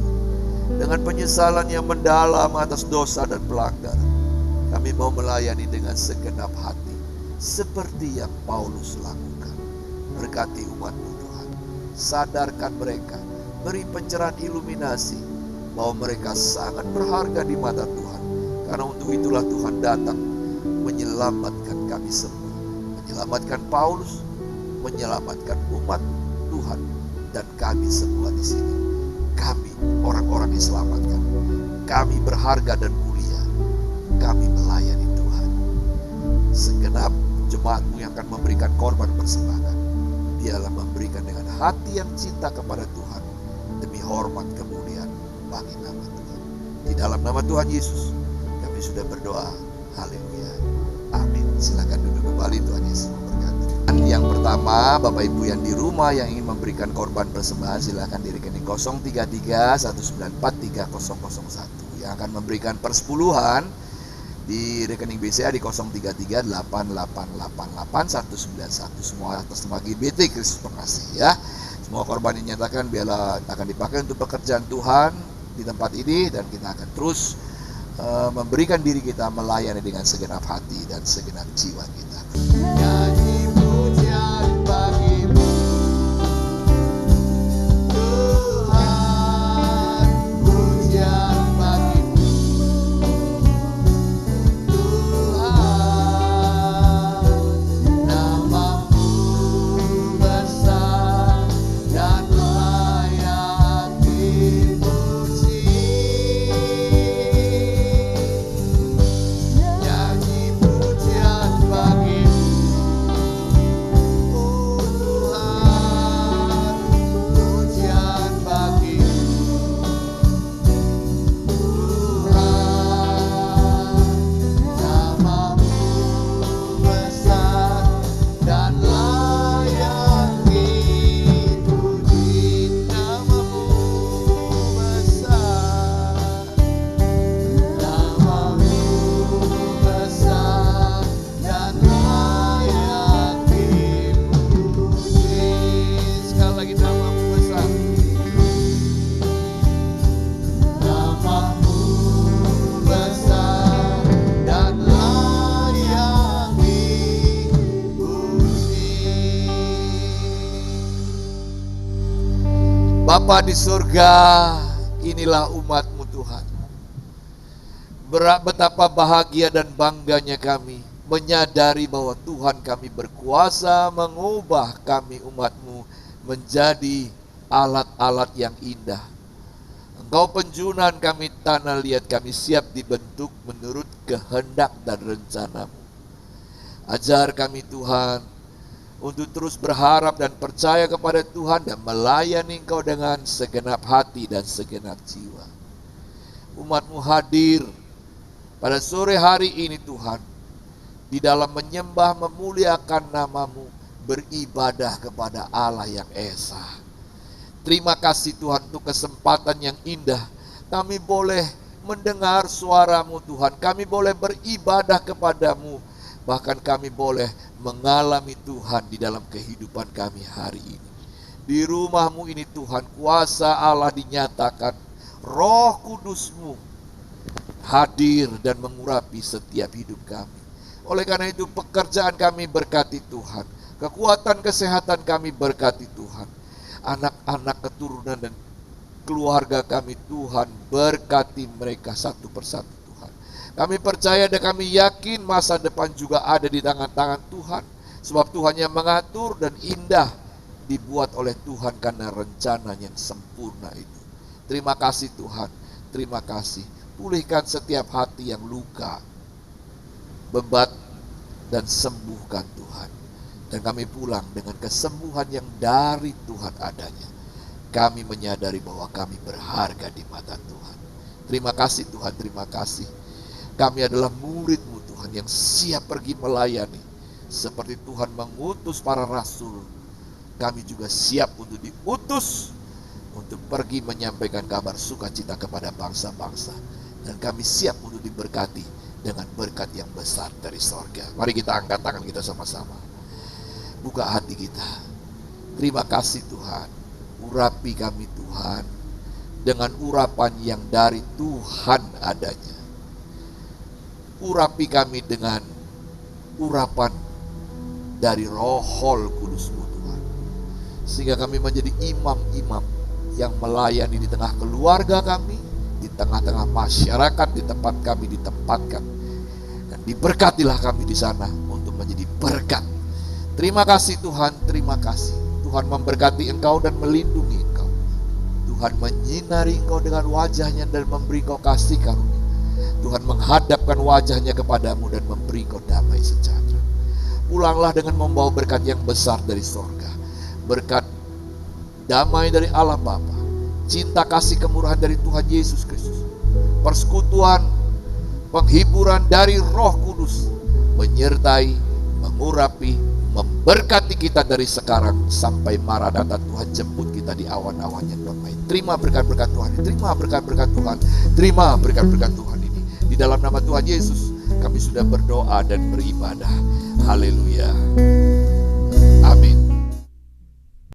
Dengan penyesalan yang mendalam atas dosa dan pelanggaran, kami mau melayani dengan segenap hati, seperti yang Paulus lakukan. Berkati umat-Mu Tuhan, sadarkan mereka, beri pencerahan iluminasi, bahwa mereka sangat berharga di mata Tuhan. Karena untuk itulah Tuhan datang menyelamatkan kami semua, menyelamatkan Paulus, menyelamatkan umat Tuhan, dan kami semua di sini. Kami orang-orang diselamatkan. Kami berharga dan mulia. Kami melayani Tuhan. Segenap jemaat-Mu yang akan memberikan korban persembahan, dialah memberikan dengan hati yang cinta kepada Tuhan, demi hormat kemuliaan bagi nama Tuhan. Di dalam nama Tuhan Yesus kami sudah berdoa. Haleluya. Amin. Silakan duduk kembali. Tuhan Yesus memberkati. Yang pertama, Bapak Ibu yang di rumah yang ingin memberikan korban persembahan, silakan di rekening 033-194-3001. Yang akan memberikan persepuluhan di rekening BCA di 033-8888-191. Semua atas nama GBT Kristus Pengasih ya. Semua korban yang dinyatakan biarlah akan dipakai untuk pekerjaan Tuhan di tempat ini, dan kita akan terus memberikan diri kita melayani dengan segenap hati dan segenap jiwa kita. Nyanyi pujian bagi-Mu Tuhan, pujian bagi-Mu Tuhan, nama-Mu besar dan layak dipuji. Nyanyi pujian bagi-Mu Tuhan, pujian bagi-Mu Tuhan, nama-Mu besar dan layak dipuji. Nama-Mu besar, nama-Mu besar dan layak dipuji. Sekali lagi, nama-Mu besar, nama-Mu besar dan layak dipuji. Bapa di surga, inilah umat-Mu Tuhan. Betapa bahagia dan bangganya kami menyadari bahwa Tuhan kami berkuasa mengubah kami umat-Mu menjadi alat-alat yang indah. Engkau penjunan kami, tanah liat kami siap dibentuk menurut kehendak dan rencana-Mu. Ajar kami Tuhan untuk terus berharap dan percaya kepada Tuhan dan melayani Engkau dengan segenap hati dan segenap jiwa. Umat-Mu hadir pada sore hari ini Tuhan, di dalam menyembah memuliakan nama-Mu, beribadah kepada Allah yang Esa. Terima kasih Tuhan untuk kesempatan yang indah. Kami boleh mendengar suara-Mu Tuhan, kami boleh beribadah kepada-Mu. Bahkan kami boleh mengalami Tuhan di dalam kehidupan kami hari ini. Di rumah-Mu ini Tuhan, kuasa Allah dinyatakan, Roh Kudus-Mu hadir dan mengurapi setiap hidup kami. Oleh karena itu pekerjaan kami berkati Tuhan, kekuatan kesehatan kami berkati Tuhan, anak-anak keturunan dan keluarga kami Tuhan berkati mereka satu persatu Tuhan. Kami percaya dan kami yakin masa depan juga ada di tangan-tangan Tuhan, sebab Tuhan yang mengatur dan indah dibuat oleh Tuhan karena rencana yang sempurna itu. Terima kasih Tuhan, terima kasih. Pulihkan setiap hati yang luka, bebat, dan sembuhkan Tuhan. Dan kami pulang dengan kesembuhan yang dari Tuhan adanya. Kami menyadari bahwa kami berharga di mata Tuhan. Terima kasih Tuhan, terima kasih. Kami adalah murid-Mu Tuhan yang siap pergi melayani. Seperti Tuhan mengutus para rasul, kami juga siap untuk diutus untuk pergi menyampaikan kabar sukacita kepada bangsa-bangsa. Dan kami siap untuk diberkati dengan berkat yang besar dari sorga. Mari kita angkat tangan kita sama-sama. Buka hati kita. Terima kasih Tuhan. Urapi kami Tuhan dengan urapan yang dari Tuhan adanya. Urapi kami dengan urapan dari Rohul Kudus-Mu Tuhan. Sehingga kami menjadi imam-imam yang melayani di tengah keluarga kami, di tengah-tengah masyarakat di tempat kami ditempatkan, dan diberkatilah kami di sana untuk menjadi berkat. Terima kasih Tuhan, terima kasih. Tuhan memberkati Engkau dan melindungi Engkau. Tuhan menyinari Engkau dengan wajahnya dan memberi Engkau kasih karunia. Tuhan menghadapkan wajahnya kepadamu dan memberi Engkau damai sejahtera. Pulanglah dengan membawa berkat yang besar dari sorga. Berkat damai dari Allah Bapa, cinta kasih kemurahan dari Tuhan Yesus Kristus, persekutuan, penghiburan dari Roh Kudus, menyertai, mengurapi, memberkati kita dari sekarang sampai Maranatha Tuhan jemput kita di awan-awan yang damai. Terima berkat-berkat Tuhan, terima berkat-berkat Tuhan, terima berkat-berkat Tuhan ini. Di dalam nama Tuhan Yesus kami sudah berdoa dan beribadah. Haleluya. Amin.